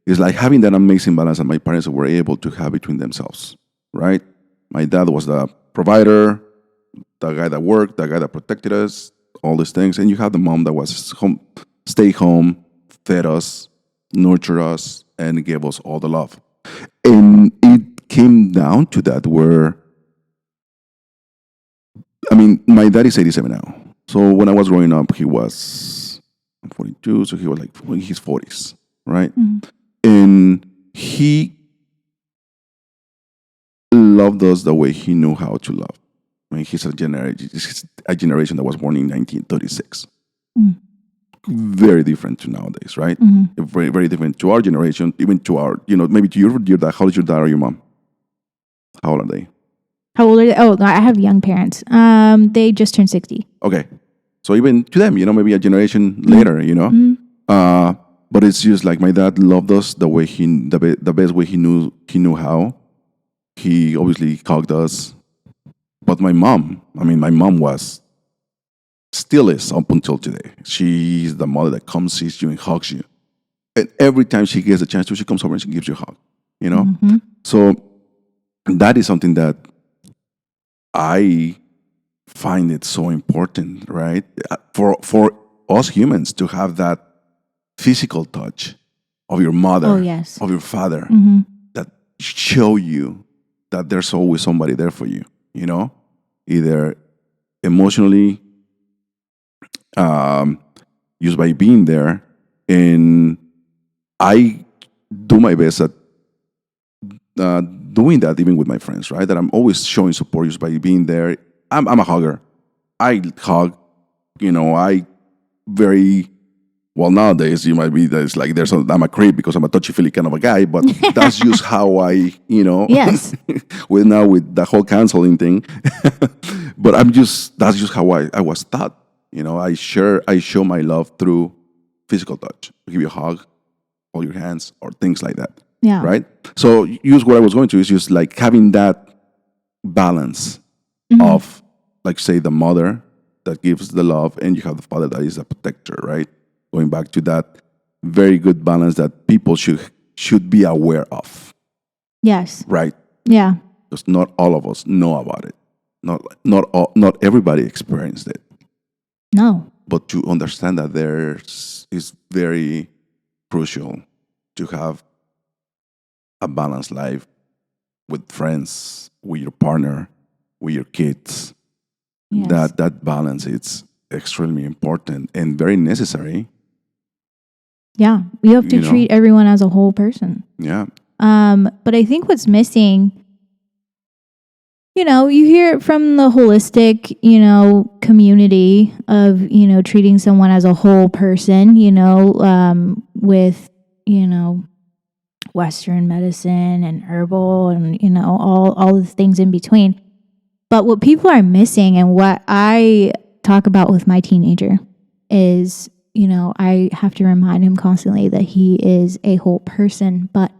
is like having that amazing balance that my parents were able to have between themselves, right? My dad was the provider, the guy that worked, the guy that protected us, all these things. And you have the mom that was stay home, fed us, nurtured us, and gave us all the love. And it came down to that where, I mean, my dad is 87 now. So when I was growing up, I'm 42, so he was like in his 40s, right? And he loved us the way he knew how to love. I mean, he's a generation that was born in 1936. Very different to nowadays, right? Very, very different to our generation, even to our, maybe to your dad. How old is your dad or your mom? How old are they? How old are they? Oh, I have young parents. They just turned 60. Okay. So even to them, maybe a generation later, but it's just like my dad loved us the way the best way he knew how. He obviously hugged us. But my mom still is up until today. She's the mother that comes, sees you, and hugs you. And every time she gets a chance to, she comes over and she gives you a hug, So that is something that I find it so important, right? For us humans to have that physical touch of your mother, of your father, that show you that there's always somebody there for you, either emotionally, just by being there. And I do my best at doing that even with my friends, right? That I'm always showing support just by being there. I'm a hugger. I hug, well, nowadays you might be that it's like I'm a creep because I'm a touchy-feely kind of a guy, but that's just how I, Yes. with the whole counseling thing. But that's just how I was taught. I show my love through physical touch. I give you a hug, hold your hands, or things like that. Yeah. Right? So use what I was going to is just like having that balance of, like, say, the mother that gives the love, and you have the father that is a protector, right? Going back to that very good balance that people should be aware of. Yes. Right? Yeah. Because not all of us know about it. Not everybody experienced it. No. But to understand that is very crucial to have a balanced life with friends, with your partner, with your kids, Yes. That balance, it's extremely important and very necessary. Yeah. You have to You know? treat everyone as a whole person. Yeah. But I think what's missing, you hear it from the holistic, community of, treating someone as a whole person, with, Western medicine and herbal and, all the things in between. But what people are missing and what I talk about with my teenager is, I have to remind him constantly that he is a whole person, but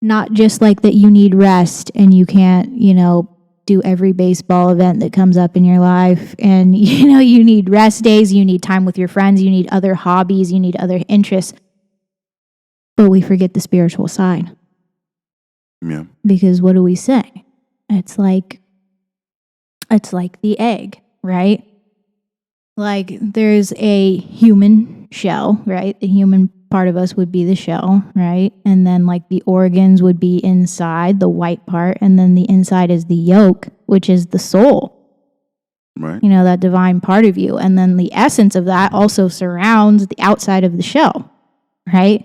not just like that you need rest and you can't, do every baseball event that comes up in your life. And, you need rest days, you need time with your friends, you need other hobbies, you need other interests. But we forget the spiritual side. Yeah. Because what do we say? It's like the egg, right? Like there's a human shell, right? The human part of us would be the shell, right? And then like the organs would be inside, the white part, and then the inside is the yolk, which is the soul. Right. That divine part of you. And then the essence of that also surrounds the outside of the shell, right?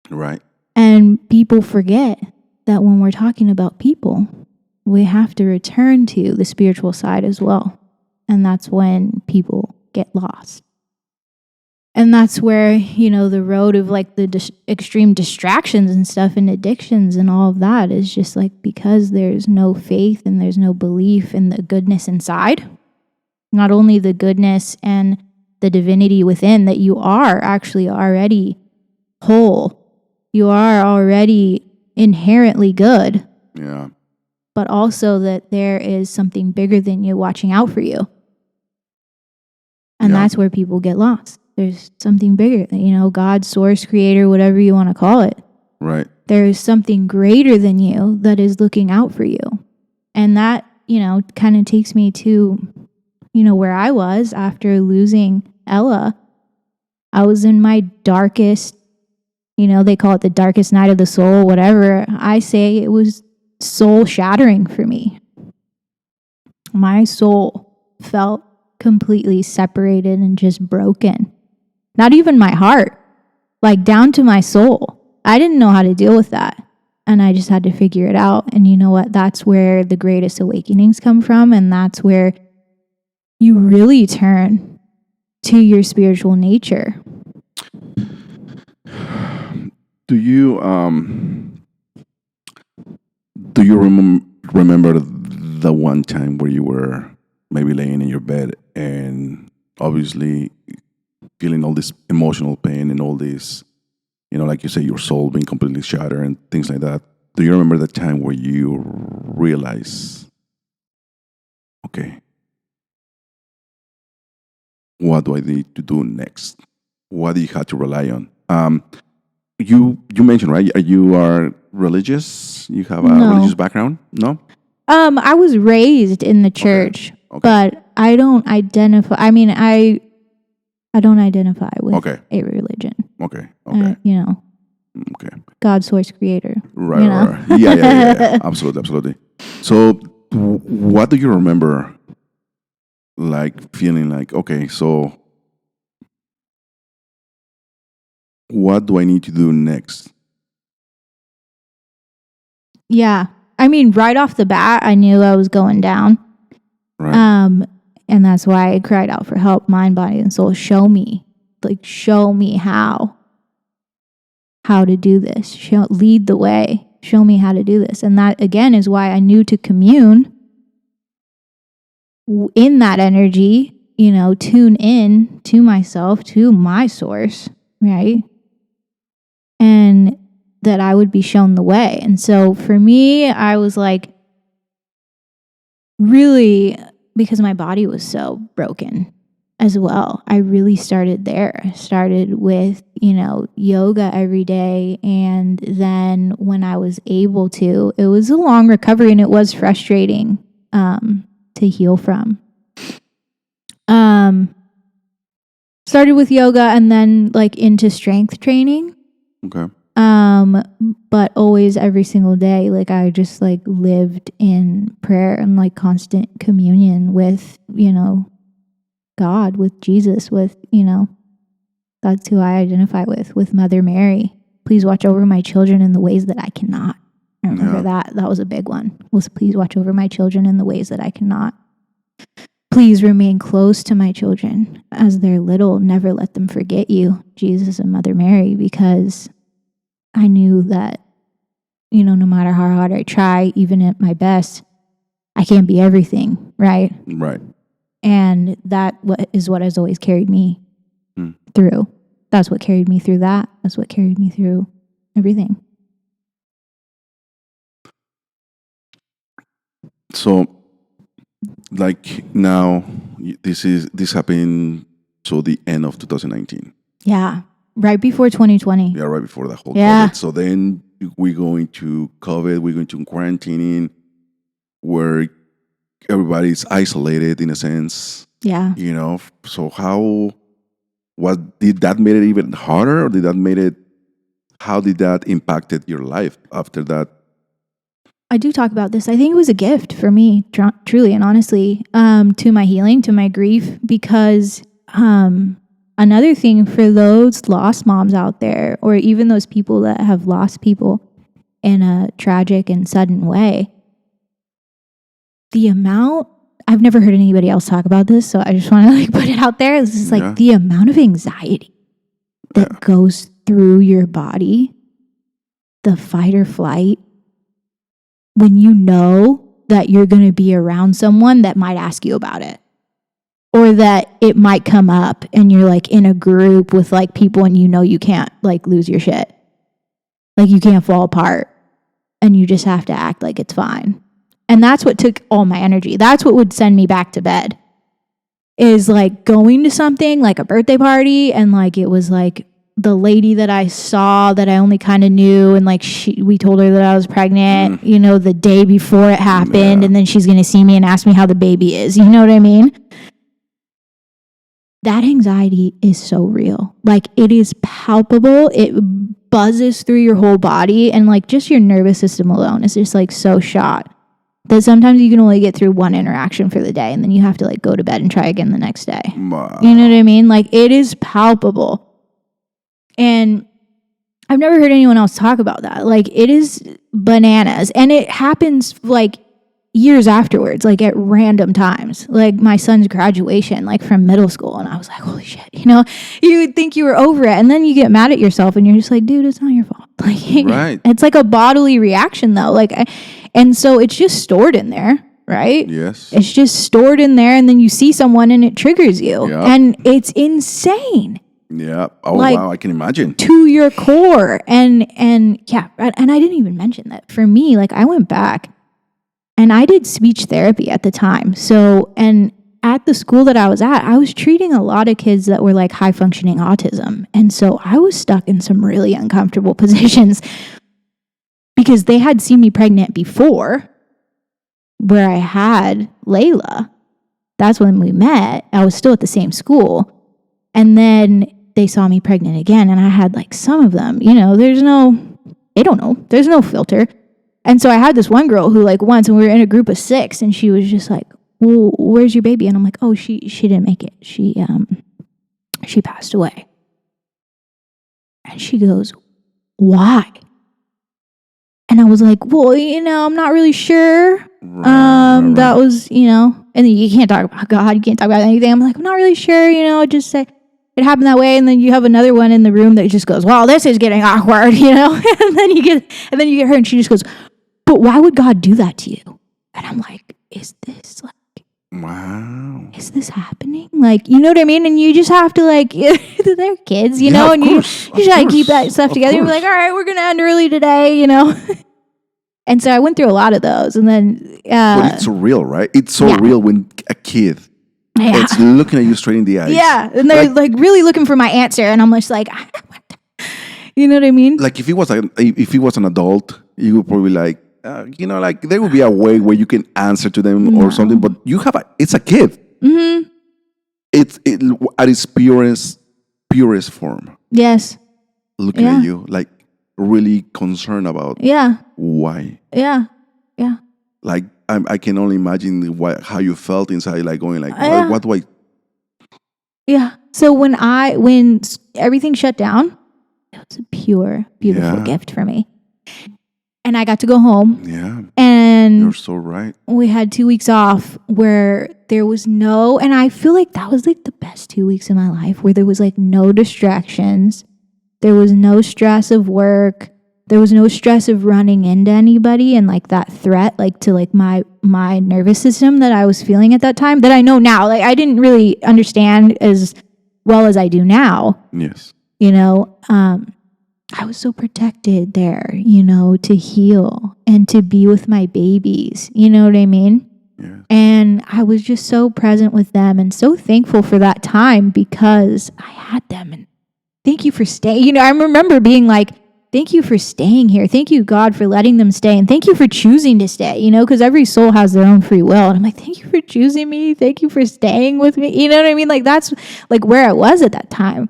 Right. And people forget that when we're talking about people, we have to return to the spiritual side as well. And that's when people get lost. And that's where, the road of like the extreme distractions and stuff and addictions and all of that is just like because there's no faith and there's no belief in the goodness inside. Not only the goodness and the divinity within, that you are actually already whole. You are already inherently good. Yeah. But also that there is something bigger than you watching out for you. And Yeah. that's where people get lost. There's something bigger, God, source, creator, whatever you want to call it. Right. There is something greater than you that is looking out for you. And that, kind of takes me to, where I was after losing Ella. I was in my darkest, they call it the darkest night of the soul, whatever. I say it was soul shattering for me. My soul felt completely separated and just broken. Not even my heart, like down to my soul. I didn't know how to deal with that. And I just had to figure it out. And you know what? That's where the greatest awakenings come from. And that's where you really turn to your spiritual nature. Do you remember the one time where you were maybe laying in your bed and obviously feeling all this emotional pain and all this, like you say, your soul being completely shattered and things like that? Do you remember the time where you realize, okay, what do I need to do next? What do you have to rely on? You mentioned, right? You are religious. You have a No. religious background. No. I was raised in the church, Okay. but I don't identify. I mean, I don't identify with Okay. a religion. Okay. Okay. Okay. God, source, creator. Right. Right. Yeah. Absolutely. So, what do you remember? Like feeling like, okay, so what do I need to do next? Yeah. I mean, right off the bat, I knew I was going down. Right. And that's why I cried out for help, mind, body, and soul. Show me how to do this. Lead the way. Show me how to do this. And that, again, is why I knew to commune in that energy, tune in to myself, to my source, right? And that I would be shown the way. And so for me, I was like, really, because my body was so broken as well, I really started there. I started with, yoga every day. And then when I was able to, it was a long recovery and it was frustrating to heal from. Started with yoga and then like into strength training. Okay. But always every single day, like I just like lived in prayer and like constant communion with, God, with Jesus, with, that's who I identify with Mother Mary. Please watch over my children in the ways that I cannot. I remember that. That was a big one. Was please watch over my children in the ways that I cannot. Please remain close to my children as they're little. Never let them forget you, Jesus and Mother Mary, because I knew that, no matter how hard I try, even at my best, I can't be everything, right? Right. And that is what has always carried me through. That's what carried me through that. That's what carried me through everything. So, like now, this happened. So the end of 2019. Yeah, right before 2020. Yeah, right before the whole COVID. So then we go into COVID. We go into quarantining, where everybody's isolated in a sense. Yeah. So did that make it even harder, or how did that impacted your life after that? I do talk about this. I think it was a gift for me, truly and honestly, to my healing, to my grief, because another thing for those lost moms out there, or even those people that have lost people in a tragic and sudden way, I've never heard anybody else talk about this, so I just want to put it out there. This is the amount of anxiety that goes through your body, the fight or flight, when you know that you're going to be around someone that might ask you about it, or that it might come up and you're in a group with people and you can't lose your shit. You can't fall apart and you just have to act like it's fine. And that's what took all my energy. That's what would send me back to bed, is going to something like a birthday party, and it was the lady that I saw that I only kind of knew, and we told her that I was pregnant, the day before it happened, and then she's going to see me and ask me how the baby is. You know what I mean? That anxiety is so real. It is palpable. It buzzes through your whole body, and just your nervous system alone is just so shot that sometimes you can only get through one interaction for the day, and then you have to go to bed and try again the next day. Wow. You know what I mean? It is palpable. And I've never heard anyone else talk about that. It is bananas. And it happens years afterwards, at random times, my son's graduation, from middle school. And I was like, holy shit, you would think you were over it. And then you get mad at yourself and you're just dude, it's not your fault. Right. It's a bodily reaction though. And so it's just stored in there, right? Yes. It's just stored in there. And then you see someone and it triggers you. Yep. And it's insane. Yeah. Oh, wow. I can imagine. To your core. And yeah. And I didn't even mention that for me, I went back and I did speech therapy at the time. So, and at the school that I was at, I was treating a lot of kids that were high functioning autism. And so I was stuck in some really uncomfortable positions because they had seen me pregnant before, where I had Layla. That's when we met. I was still at the same school. And then they saw me pregnant again. And I had some of them, they don't know. There's no filter. And so I had this one girl who once, and we were in a group of 6, and she was just well, where's your baby? And I'm oh, she didn't make it. She passed away. And she goes, why? And I was well, I'm not really sure. Right. That was, and then you can't talk about God. You can't talk about anything. I'm I'm not really sure, just say it happened that way. And then you have another one in the room that just goes, well, this is getting awkward, and then you get her and she just goes, but why would God do that to you? And I'm is this wow. Is this happening? You know what I mean? And you just have to they're kids, know, and you just gotta keep that stuff together. And be all right, we're gonna end early today, And so I went through a lot of those, and then but it's so real, right? It's so real when a kid it's looking at you straight in the eyes. Yeah, and they're really looking for my answer, and I'm just you know what I mean? If he was an adult, you would probably there would be a way where you can answer to them or something, but it's a kid. Mm-hmm. It's at its purest form. Yes. Looking at you really concerned about Yeah. why. Yeah. Yeah. Like I can only imagine how you felt inside, like going like, Yeah. what do I? Yeah. So when everything shut down, it was a pure, beautiful Yeah. gift for me. And I got to go home. Yeah, And you're so right. we had 2 weeks off where there was and I feel like that was like the best 2 weeks of my life, where there was like no distractions. There was no stress of work. There was no stress of running into anybody and like that threat, like to like my nervous system that I was feeling at that time, that I know now. Like I didn't really understand as well as I do now. Yes. I was so protected there, to heal and to be with my babies. You know what I mean? Yeah. And I was just so present with them and so thankful for that time because I had them. And thank you for staying. I remember being like, thank you for staying here. Thank you, God, for letting them stay. And thank you for choosing to stay, because every soul has their own free will. And I'm like, thank you for choosing me. Thank you for staying with me. You know what I mean? Like that's like where I was at that time,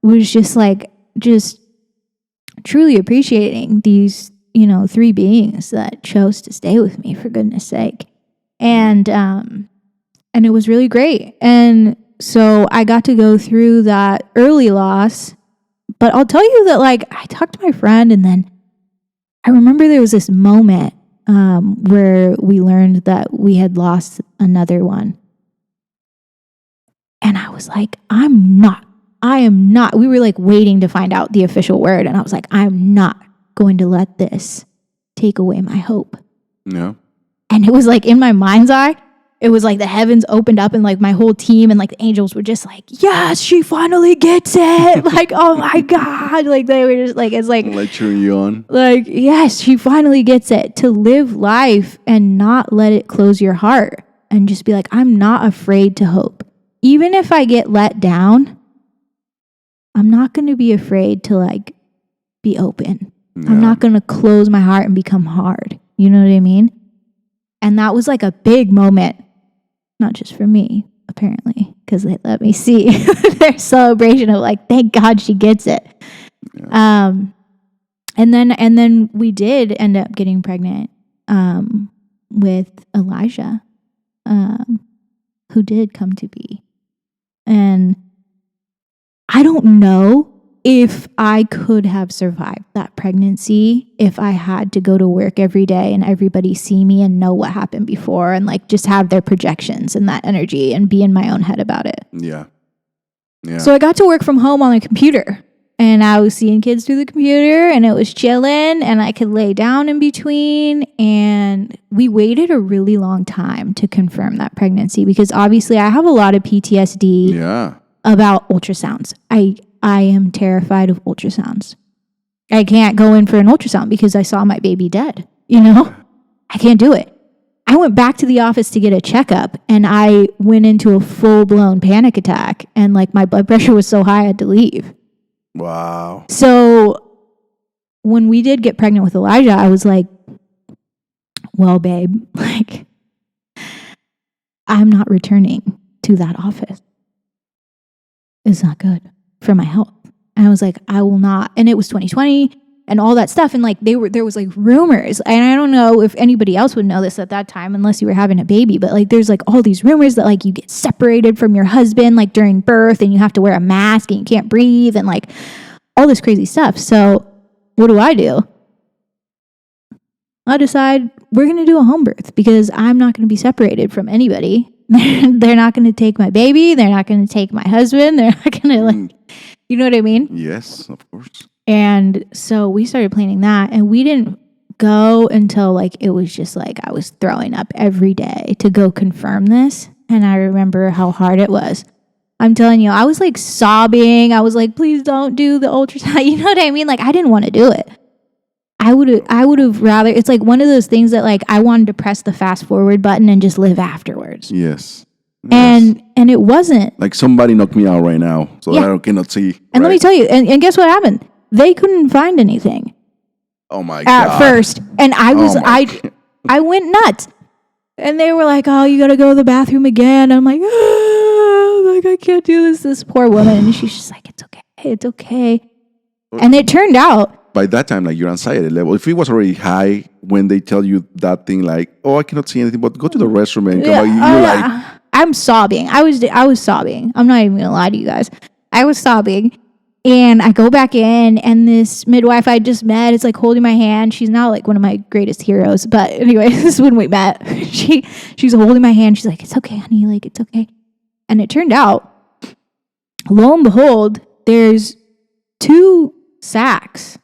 was just truly appreciating these, 3 beings that chose to stay with me, for goodness sake. And it was really great. And so I got to go through that early loss. But I'll tell you that, like, I talked to my friend, and then I remember there was this moment where we learned that we had lost another one. And I was like, I am not. We were like waiting to find out the official word. And I was like, I'm not going to let this take away my hope. Yeah. And it was like in my mind's eye, it was like the heavens opened up and like my whole team and like the angels were just like, yes, she finally gets it. Like, oh my God. Like they were just like, it's like, cheering you on. Like, yes, she finally gets it, to live life and not let it close your heart and just be like, I'm not afraid to hope. Even if I get let down, I'm not going to be afraid to like be open. Yeah. I'm not going to close my heart and become hard. You know what I mean? And that was like a big moment. Not just for me, apparently, because they let me see their celebration of like, thank God she gets it. Yeah. And then we did end up getting pregnant with Elijah, who did come to be. And I don't know if I could have survived that pregnancy if I had to go to work every day and everybody see me and know what happened before and like just have their projections and that energy and be in my own head about it. Yeah. Yeah. So I got to work from home on a computer and I was seeing kids through the computer and it was chilling and I could lay down in between, and we waited a really long time to confirm that pregnancy because obviously I have a lot of PTSD about ultrasounds. I am terrified of ultrasounds. I can't go in for an ultrasound because I saw my baby dead. I can't do it. I went back to the office to get a checkup and I went into a full-blown panic attack and like my blood pressure was so high I had to leave. Wow. So when we did get pregnant with Elijah, I was like, well, babe, like I'm not returning to that office. It's not good for my health. And I was like, I will not. And it was 2020 and all that stuff. And like there was like rumors. And I don't know if anybody else would know this at that time unless you were having a baby. But like there's like all these rumors that like you get separated from your husband like during birth and you have to wear a mask and you can't breathe and like all this crazy stuff. So what do? I decide we're going to do a home birth because I'm not going to be separated from anybody. They're not going to take my baby. They're not going to take my husband. They're not going to like, you know what I mean? Yes, of course. And so we started planning that and we didn't go until like, it was just like, I was throwing up every day to go confirm this. And I remember how hard it was. I'm telling you, I was like sobbing. I was like, please don't do the ultrasound. You know what I mean? Like I didn't want to do it. I would have rather, it's like one of those things that like I wanted to press the fast forward button and just live afterwards. Yes. And it wasn't. Like somebody knocked me out right now so that I cannot see. And let me tell you, and guess what happened? They couldn't find anything. Oh my God. At first. And I went nuts. And they were like, oh, you got to go to the bathroom again. I'm like, like I can't do this. This poor woman. And she's just like, it's okay. And it turned out by that time, like your anxiety level, if it was already high when they tell you that thing, like, oh, I cannot see anything, but go to the restroom and come Yeah, back, you're like, I'm sobbing. I was sobbing. I'm not even gonna lie to you guys. I was sobbing, and I go back in, and this midwife I just met is like holding my hand. She's not like one of my greatest heroes, but anyway, this is when we met. She's holding my hand. She's like, "It's okay, honey. Like it's okay." And it turned out, lo and behold, there's 2 sacks,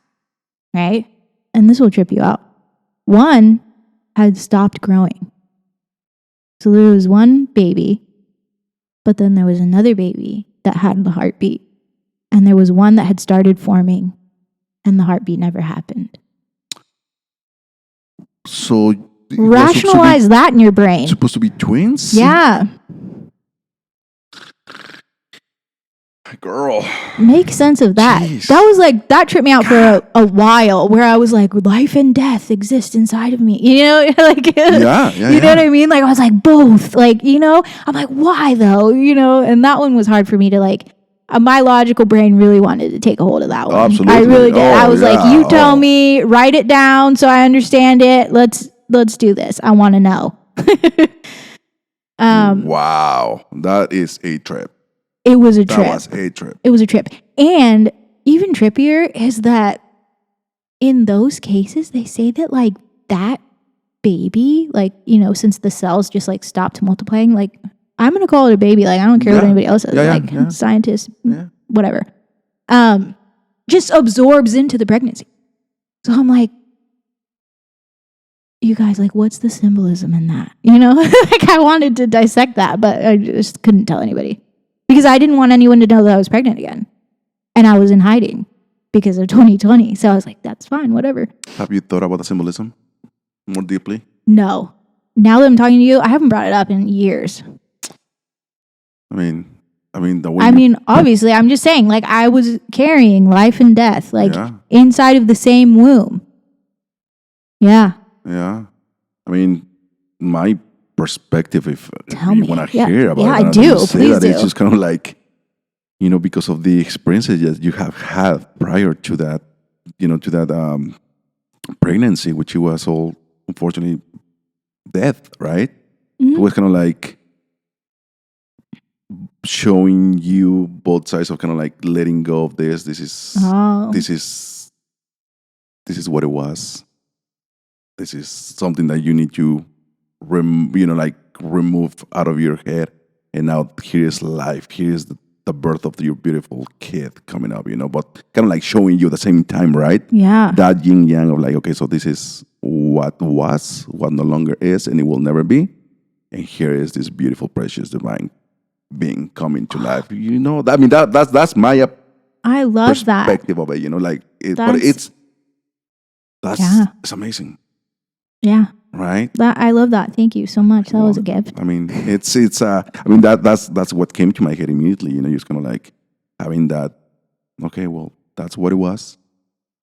right? And this will trip you out. One had stopped growing. So there was one baby, but then there was another baby that had the heartbeat. And there was one that had started forming, and the heartbeat never happened. so it was Rationalize that in your brain. supposed to be twins? Yeah. Girl. Make sense of that. Jeez. That was like, that tripped me out for a while, where I was like, life and death exist inside of me. You know, like, Yeah, you know what I mean? Like, I was like, both. Like, you know, I'm like, why though? You know, and that one was hard for me to like, my logical brain really wanted to take a hold of that one. Absolutely. I really did. I was like, yeah. you tell me, write it down so I understand it. Let's do this. I want to know. Wow. That is a trip. It was a That trip. was a trip. It was a trip. And even trippier is that in those cases, they say that like that baby, like, you know, since the cells just like stopped multiplying, like I'm going to call it a baby. Like I don't care what Yeah. anybody else says, Yeah, like yeah. scientists, Yeah. whatever, just absorbs into the pregnancy. So I'm like, you guys, like, what's the symbolism in that? You know, like I wanted to dissect that, but I just couldn't tell anybody. Because I didn't want anyone to know that I was pregnant again. And I was in hiding because of 2020. So I was like, that's fine, whatever. Have you thought about the symbolism more deeply? No. Now that I'm talking to you, I haven't brought it up in years. I mean, Obviously, I'm just saying, like, I was carrying life and death, like, Yeah. inside of the same womb. Yeah. Yeah. I mean, my perspective, if Tell you me. want to Yeah. hear about Yeah, it, I and do. you say Please that, it's do. just kind of like, you know, because of the experiences that you have had prior to that, you know, to that pregnancy, which was all, unfortunately, death, right? It was kind of like showing you both sides of kind of like letting go of this. This is Oh. this is what it was. This is something that you need to remove out of your head. And now here is life. Here is the birth of your beautiful kid coming up, you know, but kind of like showing you at the same time, right? Yeah. That yin yang of like, okay, so this is what was, what no longer is, and it will never be. And here is this beautiful, precious, divine being coming to life. You know, that's my I love that. perspective of it, you know, like, but That's- Yeah. it's amazing, Yeah. right? I love that. Thank you so much. That was a gift. I mean, that's what came to my head immediately, you know, just kind of like having that, okay, well, that's what it was.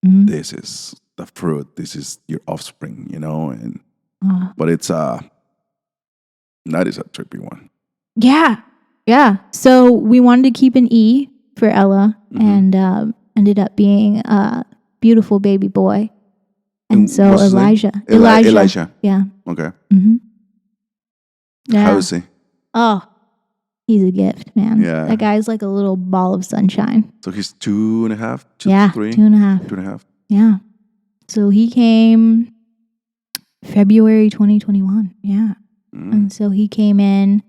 Mm-hmm. This is the fruit. This is your offspring, you know, and, Uh, but it's, that is a trippy one. Yeah. Yeah. So we wanted to keep an E for Ella and ended up being a beautiful baby boy. And so what's his name? Elijah. Elijah. Yeah. Okay. Mm-hmm. Yeah. How is he? Oh, he's a gift, man. Yeah. That guy's like a little ball of sunshine. So he's 2.5, Yeah. 3, 2.5. 2.5. Yeah. So he came February 2021. Yeah. And so he came in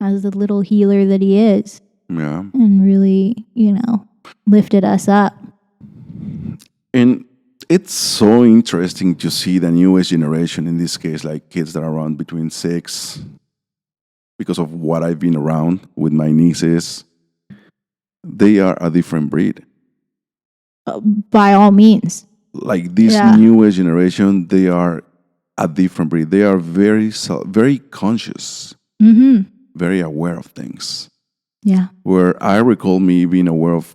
as the little healer that he is Yeah. and really, you know, lifted us up. And it's so interesting to see the newest generation, in this case, like kids that are around between 6, because of what I've been around with my nieces. They are a different breed. By all means. Like this Yeah. newest generation, they are a different breed. They are very conscious, very aware of things. Yeah. Where I recall me being aware of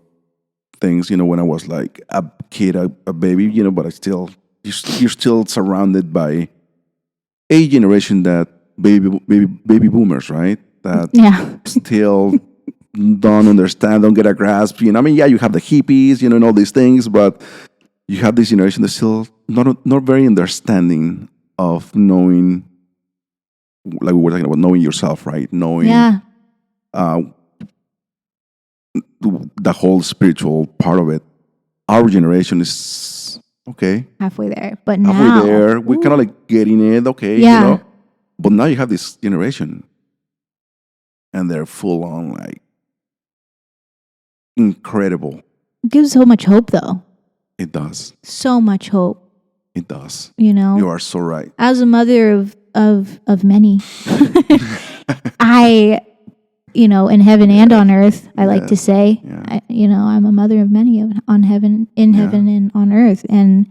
things, you know, when I was like a kid, a baby, you know, but you're still surrounded by a generation that baby boomers, right? That Yeah. still don't understand, don't get a grasp. You know, I mean, yeah, you have the hippies, you know, and all these things, but you have this generation that's still not very understanding of knowing, like we were talking about, knowing yourself, right? Knowing Yeah. The whole spiritual part of it. Our generation is okay, Halfway there. But halfway now. there. We're kind of like getting it, okay, Yeah. But now you have this generation, and they're full on like incredible. It gives so much hope, though. It does. So much hope. It does. You know, You are so right. as a mother of many, I, in heaven and on earth, I like to say, Yeah. I'm a mother of many in heaven and on earth. And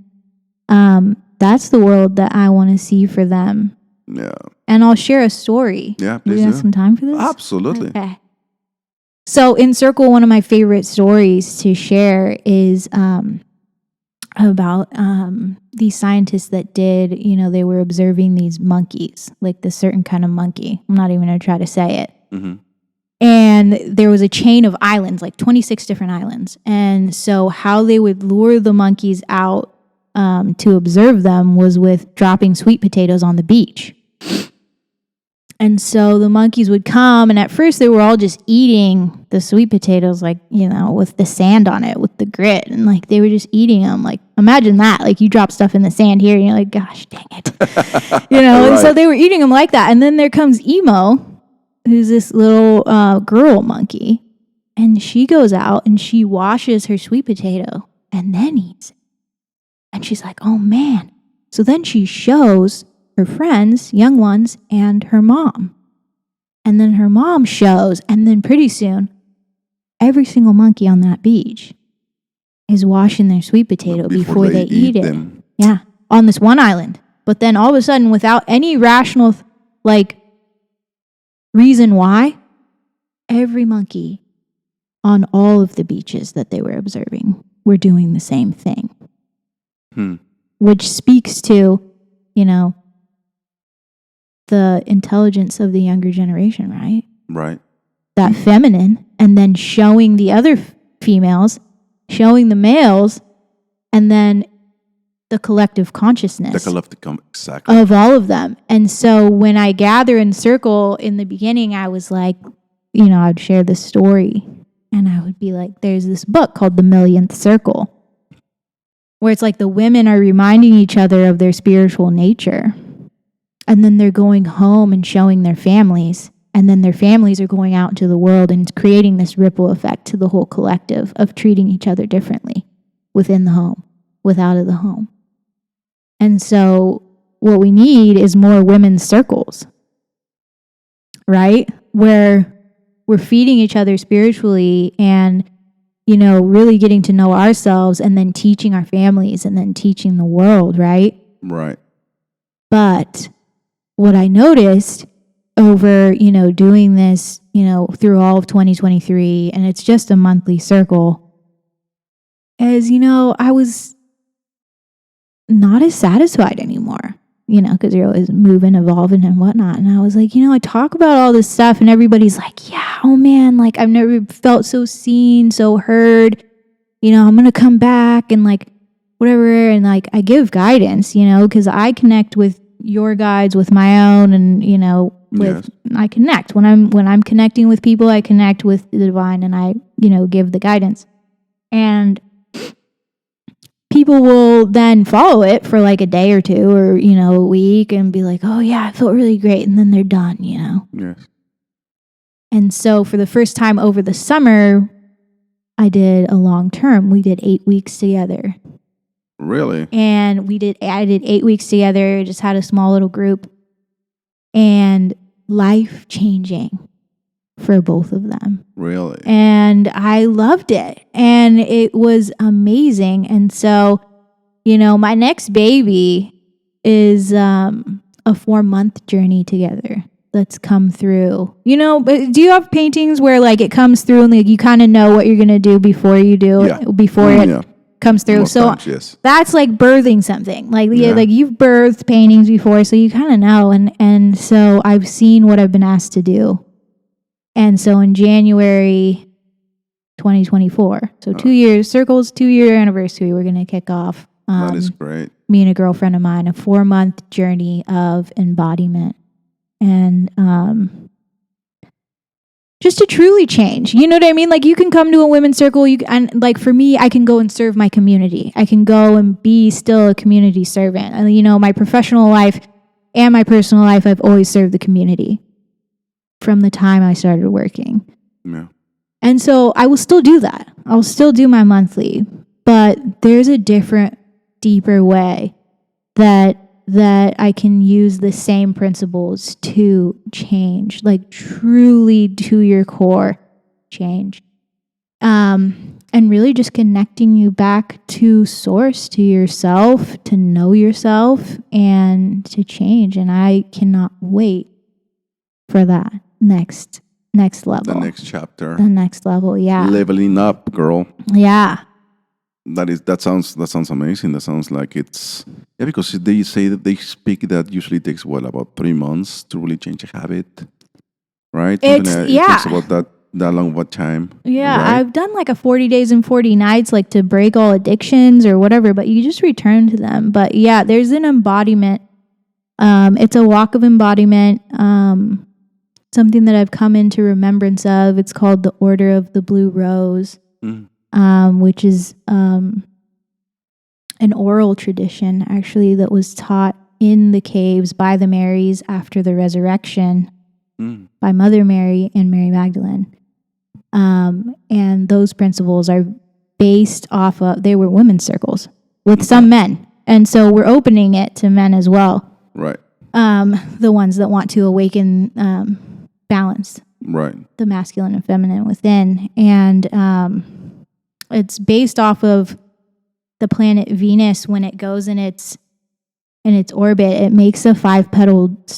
that's the world that I want to see for them. Yeah. And I'll share a story. Yeah, Do please you have do. some time for this? Absolutely. Okay. So in Circle, one of my favorite stories to share is about these scientists that did, they were observing these monkeys, like this certain kind of monkey. I'm not even going to try to say it. Mm-hmm. And there was a chain of islands, like 26 different islands. And so how they would lure the monkeys out to observe them was with dropping sweet potatoes on the beach. And so the monkeys would come, and at first they were all just eating the sweet potatoes, like, with the sand on it, with the grit. And like they were just eating them. Like, imagine that. Like you drop stuff in the sand here, and you're like, gosh, dang it. And so they were eating them like that. And then there comes Emo, who's this little girl monkey. And she goes out and she washes her sweet potato and then eats it. And she's like, oh man. So then she shows her friends, young ones, and her mom. And then her mom shows, and then pretty soon, every single monkey on that beach is washing their sweet potato before they eat it. them. Yeah, on this one island. But then all of a sudden, without any rational, reason why, every monkey on all of the beaches that they were observing were doing the same thing. Which speaks to, the intelligence of the younger generation, right? Right. That feminine, and then showing the other females, showing the males, and then the collective consciousness Exactly. of all of them. And so when I gather in Circle in the beginning, I was like, I'd share this story, and I would be like, there's this book called The Millionth Circle, where it's like the women are reminding each other of their spiritual nature. And then they're going home and showing their families. And then their families are going out into the world and creating this ripple effect to the whole collective of treating each other differently within the home, without of the home. And so what we need is more women's circles, right? Where we're feeding each other spiritually and, really getting to know ourselves and then teaching our families and then teaching the world, right? Right. But what I noticed over, doing this, through all of 2023, and it's just a monthly circle, is, I was not as satisfied anymore, because you're always moving, evolving and whatnot. And I was like, I talk about all this stuff and everybody's like, yeah, oh man, like I've never felt so seen, so heard, I'm going to come back and like whatever. And like, I give guidance, because I connect with your guides with my own, and I connect when I'm connecting with people. I connect with the divine, and I give the guidance, and people will then follow it for like a day or two or a week and be like, oh yeah, I felt really great, and then they're done. Yes. And so for the first time over the summer, I did a long term. We did 8 weeks together. Really? And I did 8 weeks together, just had a small little group, and life changing for both of them. Really? And I loved it, and it was amazing. And so, my next baby is a 4-month journey together that's come through. But do you have paintings where like it comes through and like you kind of know what you're going to do before you do it, before it comes through? Most times, yes. That's like birthing something. Like like you've birthed paintings before, so you kind of know. And so I've seen what I've been asked to do. And so in January 2024. So 2 years, Circle's 2-year anniversary. We're going to kick off. That is great. Me and a girlfriend of mine, a 4-month journey of embodiment. And just to truly change. You know what I mean? Like, you can come to a women's circle, and like for me, I can go and serve my community. I can go and be still a community servant. And you know, my professional life and my personal life, I've always served the community from the time I started working. Yeah. And so I will still do that. I'll still do my monthly, but there's a different, deeper way that I can use the same principles to change, like truly to your core change. And really just connecting you back to source, to yourself, to know yourself and to change. And I cannot wait for that next level. The next chapter. The next level, yeah. Leveling up, girl. Yeah. That sounds amazing. That sounds like it's because they say that they speak that usually takes about 3 months to really change a habit, right? It takes about that long of a time. Yeah, right? I've done like a 40 days and 40 nights, like to break all addictions or whatever, but you just return to them. But yeah, there's an embodiment. It's a walk of embodiment. Something that I've come into remembrance of. It's called the Order of the Blue Rose. Which is an oral tradition, actually, that was taught in the caves by the Marys after the resurrection by Mother Mary and Mary Magdalene. And those principles are based off of, they were women's circles with some men. And so we're opening it to men as well. Right. The ones that want to awaken balance. Right. The masculine and feminine within. And it's based off of the planet Venus. When it goes in its orbit, it makes a 5-petaled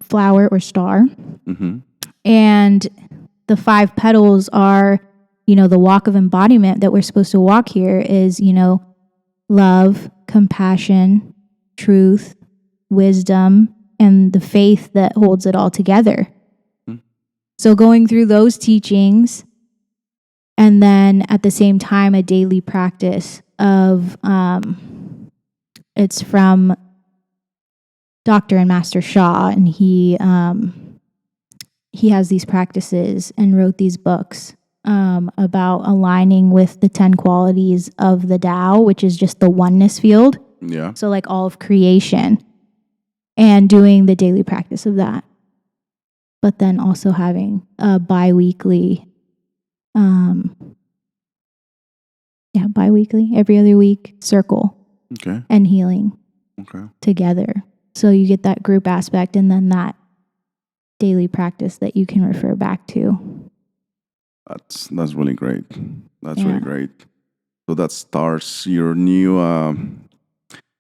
flower or star. Mm-hmm. And the 5 petals are, the walk of embodiment that we're supposed to walk here is, love, compassion, truth, wisdom, and the faith that holds it all together. So going through those teachings, and then at the same time, a daily practice of, it's from Dr. and Master Shah, and he has these practices and wrote these books about aligning with the 10 qualities of the Tao, which is just the oneness field. Yeah. So like all of creation, and doing the daily practice of that. But then also having a bi-weekly, every other week circle. Okay. And healing. Okay. Together. So you get that group aspect and then that daily practice that you can refer back to. That's really great. That's really great. So that starts your new,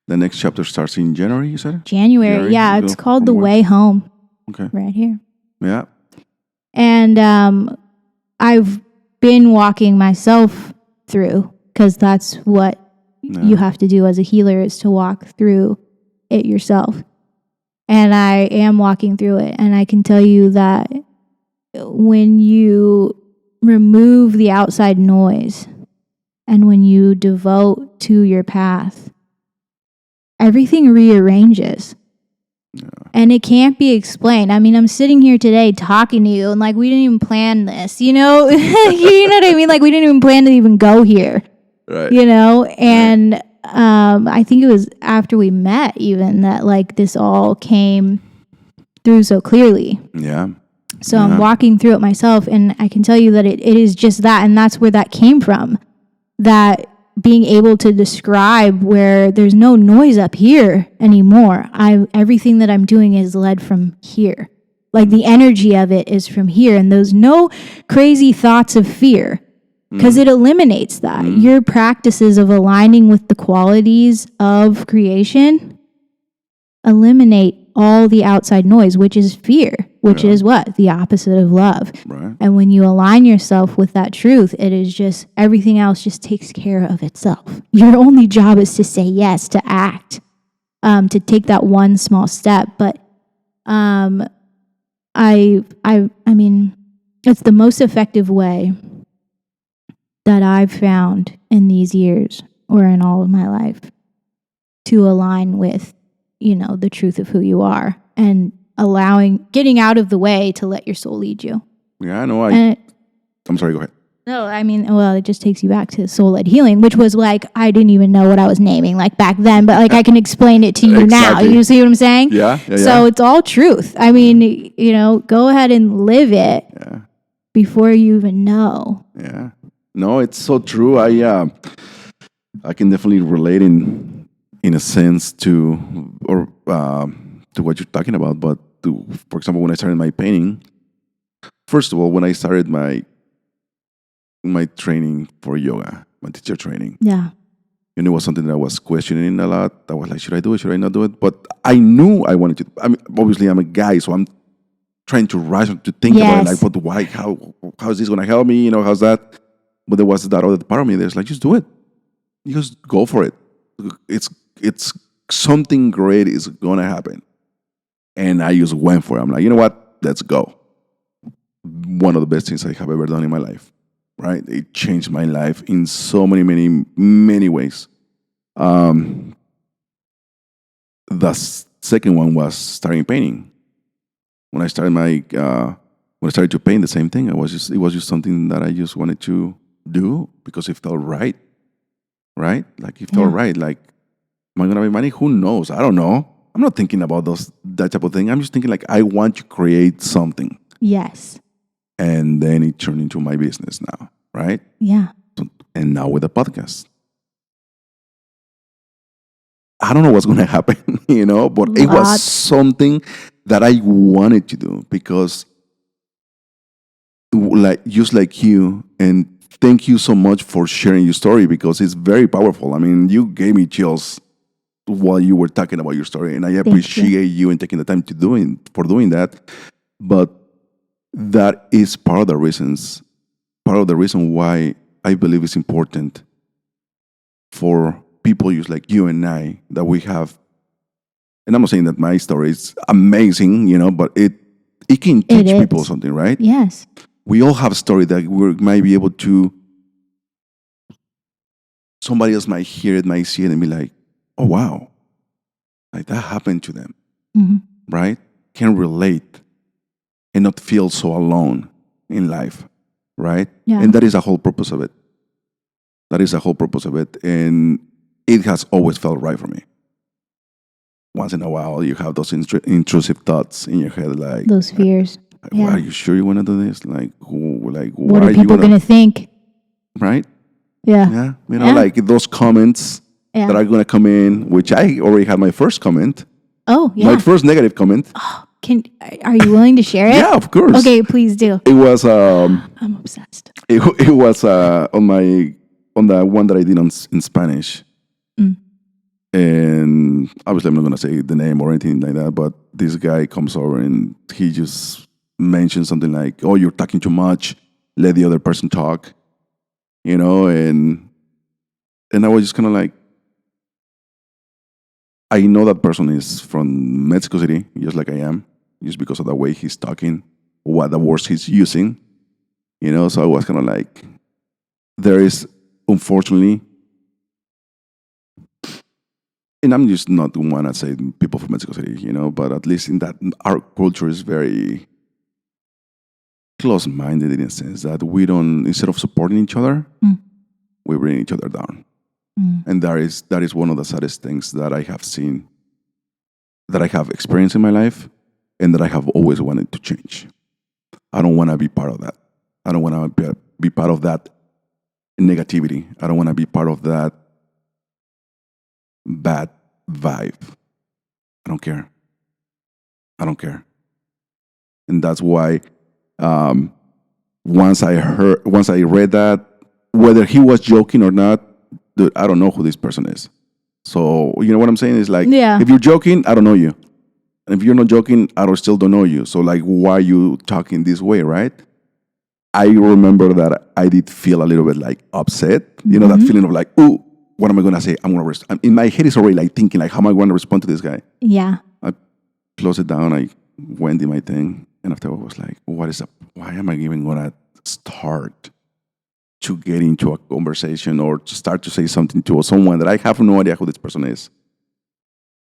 the next chapter starts in January, you said? January. Yeah, it's called The Way Home. Okay. Right here. Yeah. And I've been walking myself through, because that's what you have to do as a healer, is to walk through it yourself. And I am walking through it. And I can tell you that when you remove the outside noise and when you devote to your path, everything rearranges. Yeah. And it can't be explained. I mean, I'm sitting here today talking to you and like, we didn't even plan this, you know? You know what I mean? Like, we didn't even plan to even go here. Right. You know? And I think it was after we met even that like this all came through so clearly. Yeah. So I'm walking through it myself, and I can tell you that it is just that, and that's where that came from. That being able to describe where there's no noise up here anymore. Everything that I'm doing is led from here. Like the energy of it is from here, and there's no crazy thoughts of fear, because it eliminates that. Your practices of aligning with the qualities of creation eliminate all the outside noise, which is fear, which is what? The opposite of love. Right. And when you align yourself with that truth, it is just, everything else just takes care of itself. Your only job is to say yes, to act, to take that one small step. But I mean, it's the most effective way that I've found in these years or in all of my life to align with, the truth of who you are and getting out of the way to let your soul lead you. Yeah, I know. And I'm sorry, go ahead. no, I mean, well, it just takes you back to soul-led healing, which was like, I didn't even know what I was naming like back then, but like I can explain it to you now. Exactly. You see what I'm saying? Yeah. So it's all truth. I mean, go ahead and live it before you even know. Yeah. No, it's so true. I can definitely relate in a sense to what you're talking about. But for example, when I started my painting, first of all, when I started my training for yoga, my teacher training, Yeah. and it was something that I was questioning a lot. I was like, should I do it? Should I not do it? But I knew I wanted to. I mean, obviously, I'm a guy, so I'm trying to rise up to think about it. Like, but why? How is this going to help me? How's that? But there was that other part of me that's like, just do it. You just go for it. It's something great is going to happen. And I just went for it. I'm like, you know what? Let's go. One of the best things I have ever done in my life. Right? It changed my life in so many ways. The second one was starting painting. When I started to paint, the same thing. It was just something that I just wanted to do because it felt right. Right? Like it felt right. Like, am I gonna make money? Who knows? I don't know. I'm not thinking about that type of thing. I'm just thinking like I want to create something. Yes. And then it turned into my business now, right? Yeah. And now with the podcast. I don't know what's going to happen, but it was something that I wanted to do because just like you, and thank you so much for sharing your story because it's very powerful. I mean, you gave me chills while you were talking about your story, and I appreciate you and taking the time for doing that. But that is part of the reason why I believe it's important for people just like you and I that we have. And I'm not saying that my story is amazing, but it can teach people something, right? Yes. We all have a story that we might be able to. Somebody else might hear it, might see it, and be like, "Oh wow, like that happened to them," right? Can relate and not feel so alone in life, right? Yeah. And that is the whole purpose of it. And it has always felt right for me. Once in a while, you have those intrusive thoughts in your head, like those fears. Well, are you sure you want to do this? Like, what are people going to think? Right? Yeah. Yeah. Like those comments that are going to come in, which I already had my first comment. Oh, yeah. My first negative comment. Oh, are you willing to share it? Yeah, of course. Okay, please do. It was. I'm obsessed. It was on the one that I did in Spanish. And obviously, I'm not going to say the name or anything like that, but this guy comes over and he just mentions something like, "Oh, you're talking too much. Let the other person talk." And I was just kind of like, I know that person is from Mexico City, just like I am, just because of the way he's talking, what the words he's using. So I was kind of like, there is, unfortunately, and I'm just not the one that say people from Mexico City, but at least in that our culture is very close-minded in a sense that we don't, instead of supporting each other, we bring each other down. And that is one of the saddest things that I have seen, that I have experienced in my life, and that I have always wanted to change. I don't want to be part of that. I don't want to be part of that negativity. I don't want to be part of that bad vibe. I don't care. And that's why once I read that, whether he was joking or not, dude, I don't know who this person is. So you know what I'm saying? Is like, if you're joking, I don't know you. And if you're not joking, I still don't know you. So like, why are you talking this way, right? I remember that I did feel a little bit like upset. That feeling of like, ooh, what am I going to say? I'm going to in my head is already like thinking like, how am I going to respond to this guy? Yeah. I closed it down. I went in my thing. And after I was like, why am I even going to start to get into a conversation or to start to say something to someone that I have no idea who this person is,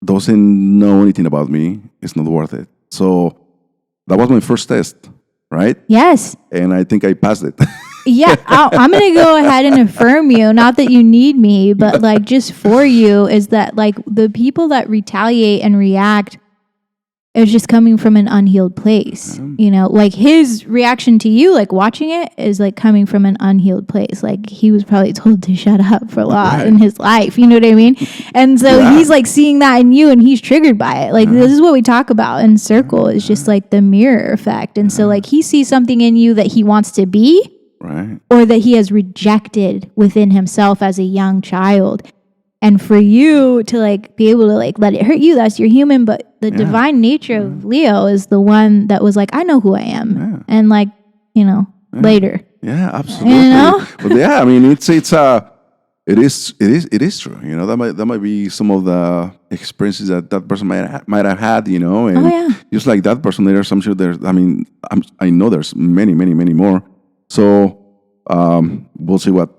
doesn't know anything about me, it's not worth it. So that was my first test, right? Yes. And I think I passed it. Yeah, I'm going to go ahead and affirm you. Not that you need me, but like just for you is that like the people that retaliate and react is just coming from an unhealed place. You know, like his reaction to you, like watching it is like coming from an unhealed place. Like he was probably told to shut up for a lot in his life. You know what I mean? And so he's like seeing that in you and he's triggered by it. Like this is what we talk about in Circle is just like the mirror effect. And so like he sees something in you that he wants to be. Right. Or that he has rejected within himself as a young child. And for you to like be able to like let it hurt you, that's your human. But the divine nature of Leo is the one that was like, I know who I am. Yeah. And like, you know, later. Yeah, absolutely. You know? But yeah, I mean, it is true. You know, that might be some of the experiences that person might have had. You know, and just like that person, I'm sure there's. I mean, I know there's many more. So we'll see what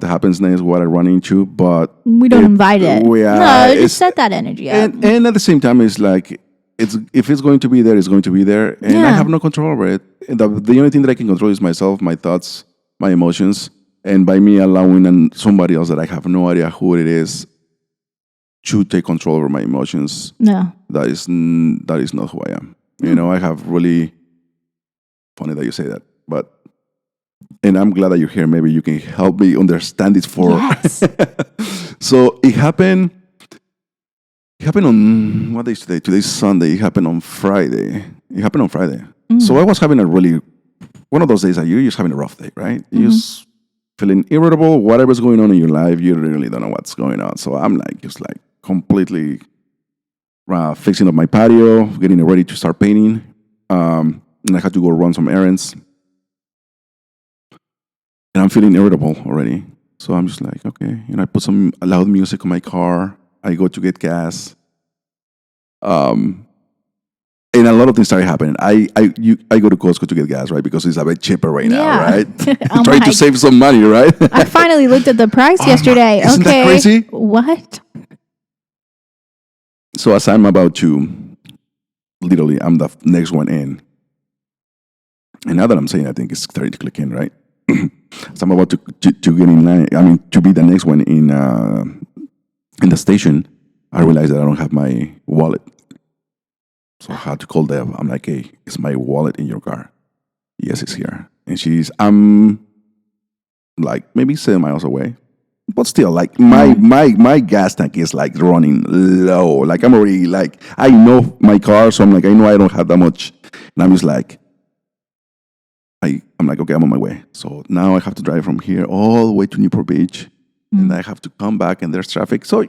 happens next, what I run into, but we don't invite it. No, just set that energy up. And at the same time, it's like if it's going to be there, it's going to be there, and I have no control over it. And the only thing that I can control is myself, my thoughts, my emotions, and by me allowing somebody else that I have no idea who it is to take control over my emotions. No, that is not who I am. You know, I have really funny that you say that, but. And I'm glad that you're here. Maybe you can help me understand this for. Yes. So it happened. It happened on what day is today? Today's Sunday. It happened on Friday. So I was having one of those days that you're just having a rough day, right? You're just feeling irritable. Whatever's going on in your life, you really don't know what's going on. So I'm just completely fixing up my patio, getting it ready to start painting. And I had to go run some errands. And I'm feeling irritable already. So I'm just like, okay. You know, I put some loud music on my car. I go to get gas. And a lot of things started happening. I go to Costco to get gas, right? Because it's a bit cheaper right now, right? Trying to save some money, right? I finally looked at the price yesterday. Isn't that crazy? What? So as I'm about to, literally, I'm the next one in. And now that I'm saying, I think it's starting to click in, right? So I'm about to get in line. I mean, to be the next one in the station. I realized that I don't have my wallet, so I had to call Deb. I'm like, "Hey, is my wallet in your car?" Yes, it's here. And I'm like maybe 7 miles away, but still, like my gas tank is like running low. Like I'm already like I know my car, so I'm like I know I don't have that much, and I'm just like. I'm like, okay, I'm on my way. So now I have to drive from here all the way to Newport Beach. And I have to come back and there's traffic. So,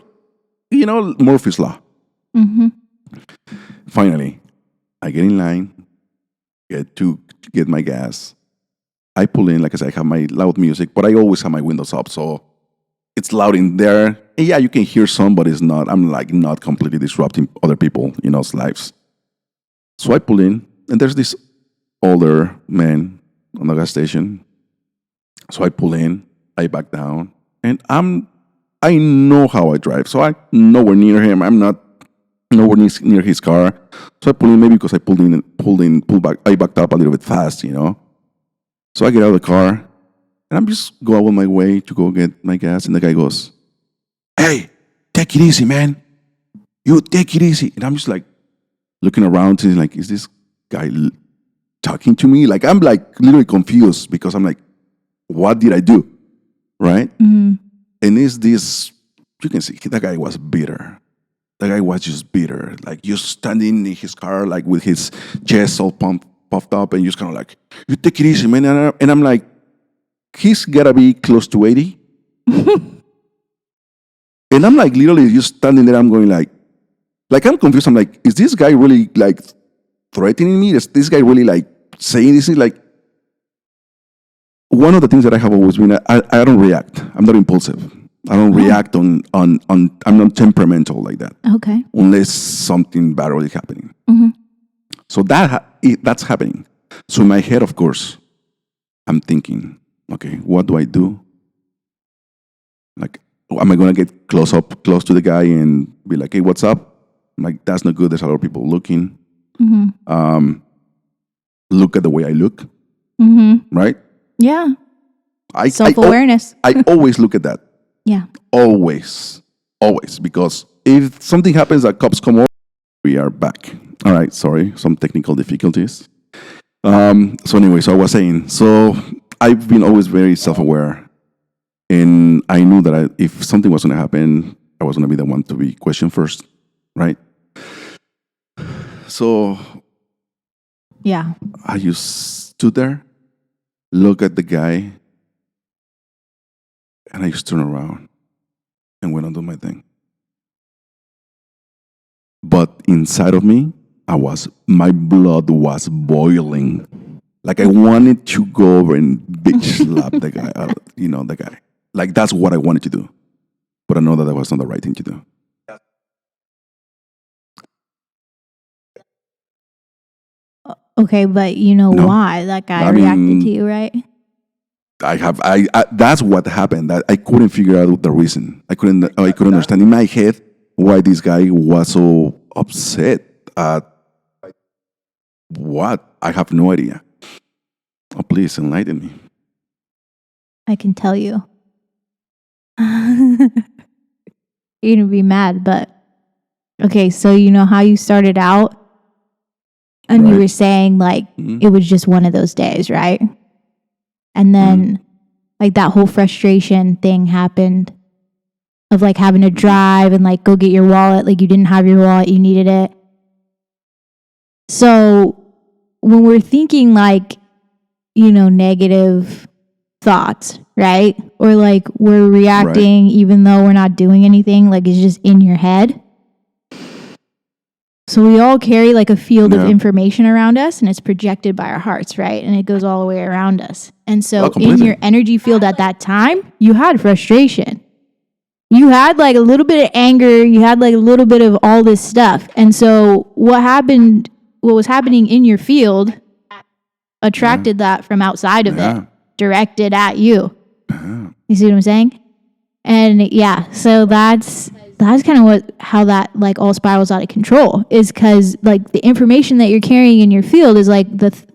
you know, Murphy's Law. Mm-hmm. Finally, I get in line, get my gas. I pull in, like I said, I have my loud music, but I always have my windows up. So it's loud in there. And yeah, you can hear some, but it's not, I'm like not completely disrupting other people, you know's lives. So I pull in and there's this older man on the gas station. So I pull in, I back down, and I know how I drive. So I'm nowhere near him. I'm not nowhere near his car. So I pull in maybe because I pulled back. I backed up a little bit fast, you know. So I get out of the car, and I'm just going on my way to go get my gas. And the guy goes, "Hey, take it easy, man. You take it easy." And I'm just like looking around, and like, is this guy talking to me? Like I'm like literally confused because I'm like, what did I do? Right? Mm-hmm. And is this, you can see that guy was bitter. The guy was just bitter. Like just standing in his car, like with his chest all puffed up and just kind of like, you take it easy, man. And I'm like, he's gotta be close to 80. And I'm like literally just standing there. I'm going like I'm confused. I'm like, is this guy really like threatening me? Is this guy really like saying this? Like, one of the things that I have always been, I don't react. I'm not impulsive. I don't react on. I'm not temperamental like that. Okay. Unless something bad is happening. Mm-hmm. So that's happening. So in my head, of course, I'm thinking, Okay, what do I do? Like, am I gonna get close to the guy and be like, "Hey, what's up?" I'm like, that's not good. There's a lot of people looking. Look at the way I look, right? Yeah. I Self-awareness. I always look at that. Yeah. Always, always, because if something happens, that cops come over, we are back. All right, sorry, some technical difficulties. So anyway, so I was saying, so I've been always very self-aware, and I knew that if something was going to happen, I was going to be the one to be questioned first, right? So Yeah. I just stood there, look at the guy, and I just turned around and went on to my thing. But inside of me, my blood was boiling. Like I wanted to go over and bitch slap the guy, the guy. Like that's what I wanted to do. But I know that was not the right thing to do. Okay, but you know No. why that guy I reacted mean, to you, right? I that's what happened. That I couldn't figure out the reason. I couldn't understand in my head why this guy was so upset at what. I have no idea. Oh, please enlighten me. I can tell you. You're gonna be mad, but okay, so you know how you started out and you Right. were saying like it was just one of those days, right? And then like that whole frustration thing happened of like having to drive and like go get your wallet, like you didn't have your wallet, you needed it. So when we're thinking like, negative thoughts, right? Or like we're reacting even though we're not doing anything, like it's just in your head. So we all carry like a field of information around us and it's projected by our hearts, right? And it goes all the way around us. And so in your energy field at that time, you had frustration. You had like a little bit of anger, you had like a little bit of all this stuff. And so what was happening in your field attracted that from outside of it, directed at you. You see what I'm saying? And yeah, so that's kind of how that like all spirals out of control is because like the information that you're carrying in your field is like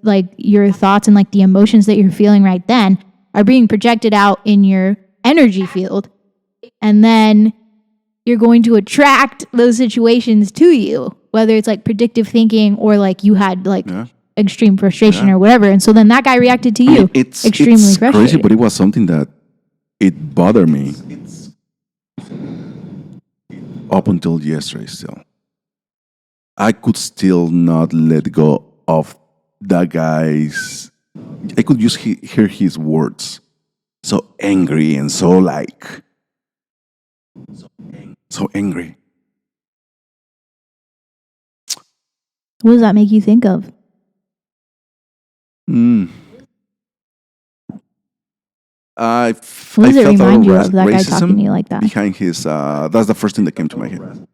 like your thoughts and like the emotions that you're feeling right then are being projected out in your energy field, and then you're going to attract those situations to you, whether it's like predictive thinking or like you had like extreme frustration or whatever, and so then that guy reacted to you extremely frustrated. Crazy, but it was something that it bothered me up until yesterday still. I could still not let go of that guy's. I could just hear his words. So angry and so like. So angry. What does that make you think of? I what does it felt remind you a of that guy talking to you like that? Behind his, that's the first thing that came to my head.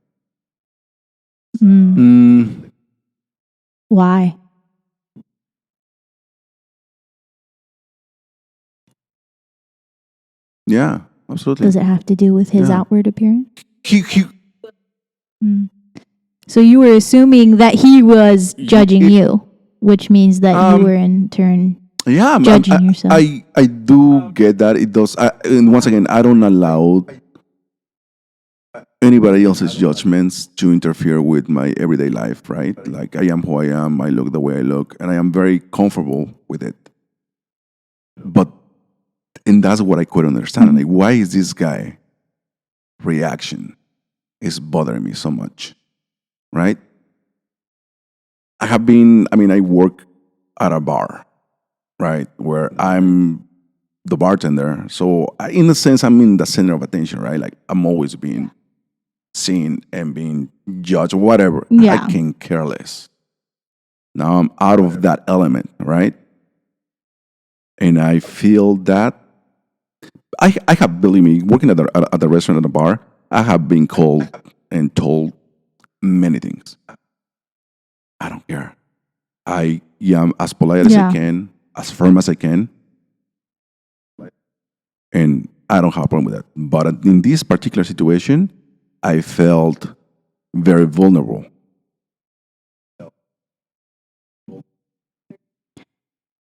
Why? Yeah, absolutely. Does it have to do with his outward appearance? He So you were assuming that he was judging you, which means that you were in turn judging yourself. I do get that. It does. And once again, I don't allow anybody else's judgments to interfere with my everyday life, right? Like I am who I am, I look the way I look, and I am very comfortable with it. And that's what I couldn't understand. Like, why is this guy reaction is bothering me so much, right? I work at a bar, right, where I'm the bartender. So in a sense, I'm in the center of attention, right? Like I'm always being seen and being judged, whatever. Yeah. I can care less. Now I'm out of that element, right? And I feel that I have, believe me, working at the restaurant, at the bar, I have been called and told many things. I don't care. I am as polite as I can, as firm as I can. And I don't have a problem with that. But in this particular situation, I felt very vulnerable.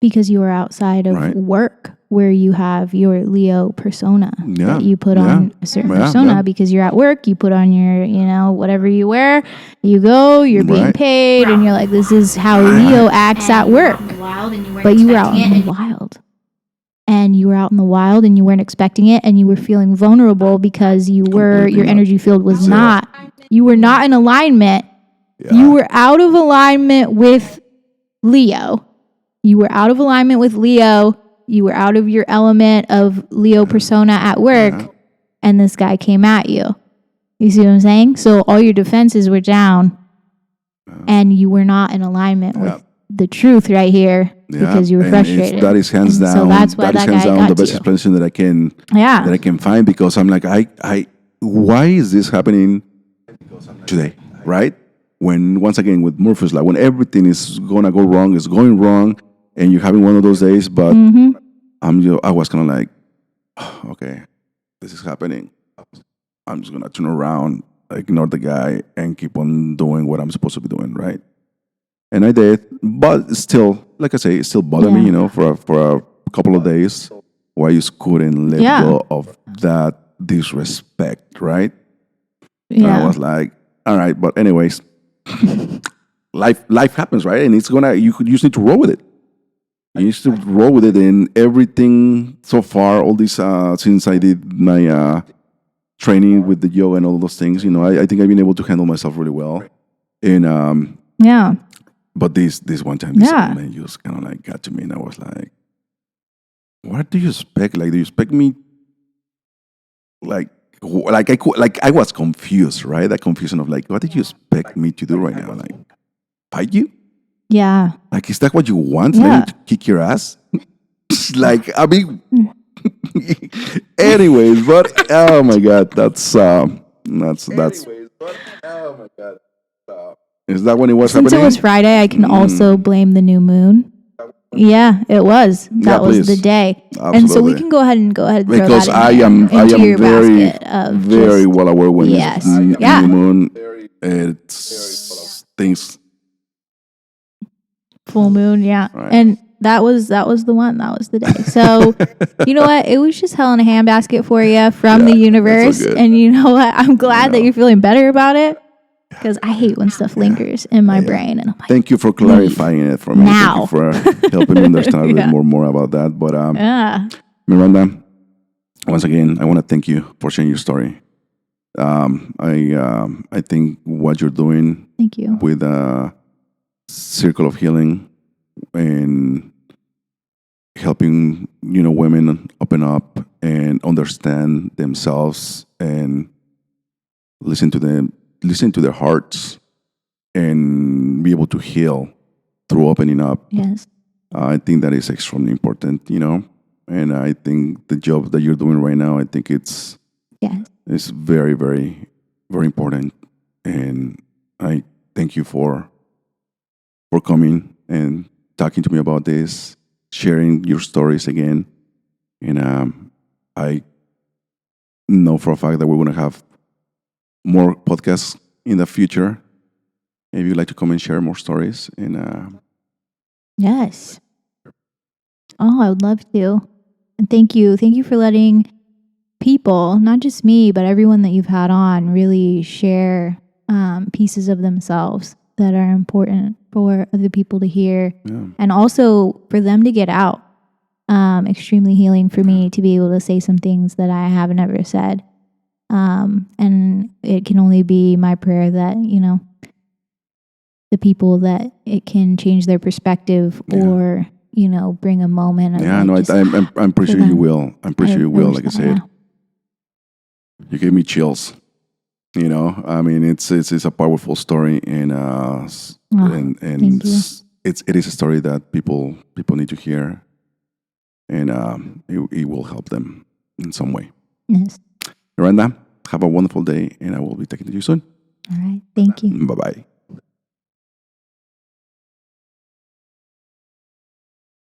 Because you were outside of Right. work where you have your Leo persona Yeah, that you put yeah, on a certain yeah, persona yeah. because you're at work, you put on your, whatever you wear, you go, you're being Right. paid, and you're like, this is how Leo acts at work. But you were out in the wild. And you were out in the wild and you weren't expecting it and you were feeling vulnerable because your Completely not. energy field was Zero. not, you were not in alignment. Yeah. You were out of alignment with Leo. You were out of alignment with Leo. You were out of your element of Leo persona at work. Yeah. And this guy came at you. You see what I'm saying? So all your defenses were down. And you were not in alignment with the truth right here because you were and frustrated. that is hands And down. so that's why that is that hands guy down got the to best you. explanation that Yeah. I can find, because I'm like, why is this happening today, right? When once again with Murphy's Law, when everything is gonna go wrong, is going wrong, and you're having one of those days, but I was kind of like, okay, this is happening. I'm just gonna turn around, ignore the guy, and keep on doing what I'm supposed to be doing, right? And I did, but still, like I say, it still bothered me, for a couple of days, where I just couldn't let go of that disrespect, right? And I was like, all right, but anyways, life happens, right? And you just need to roll with it. You need to roll with it, and everything so far, all this since I did my training with the yoga and all those things, I think I've been able to handle myself really well. And Yeah. but this one time, this old man just kind of like got to me, and I was like, "What do you expect? Like, do you expect me?" I was confused, right? That confusion of like, what did you expect me to do right now? Like, fight you? Yeah. Like, is that what you want? Yeah. Let me to kick your ass? Like, I mean, anyways, but oh my god, that's. Is that when it was Since happening? it was Friday, I can also blame the new moon. Yeah, it was. That was the please. day. Absolutely. And so we can go ahead and throw Because that I in am into your very basket of very just, well aware when yes. this new Yeah. moon, it's things. full moon, yeah. Right. And that was the one. That was the day. So you know what? It was just hell in a handbasket for you from the universe. good. And you know what? I'm glad that you're feeling better about it. Because I hate when stuff lingers in my brain, and I'm like, Thank you for clarifying it for me. Now. Thank you for helping me understand a bit more about that. But Miranda, once again, I want to thank you for sharing your story. I think what you're doing thank you. with Circle of Healing and helping women open up and understand themselves and listen to their hearts and be able to heal through opening up. Yes. I think that is extremely important, and I think the job that you're doing right now, I think it's very, very, very important. And I thank you for coming and talking to me about this, sharing your stories again. And I know for a fact that we're going to have more podcasts in the future. If you'd like to come and share more stories, and Yes. Oh, I would love to. And thank you for letting people, not just me, but everyone that you've had on, really share pieces of themselves that are important for other people to hear, and also for them to get out. Extremely healing for me to be able to say some things that I haven't ever said. And it can only be my prayer that, the people that it can change their perspective or, bring a moment of I'm pretty sure you will. I'm pretty sure you will. Like I said, you gave me chills. I mean, it's a powerful story, and thank you. it is a story that people need to hear, and it will help them in some way. Yes. Miranda, have a wonderful day, and I will be talking to you soon. All right. Thank you. Bye bye.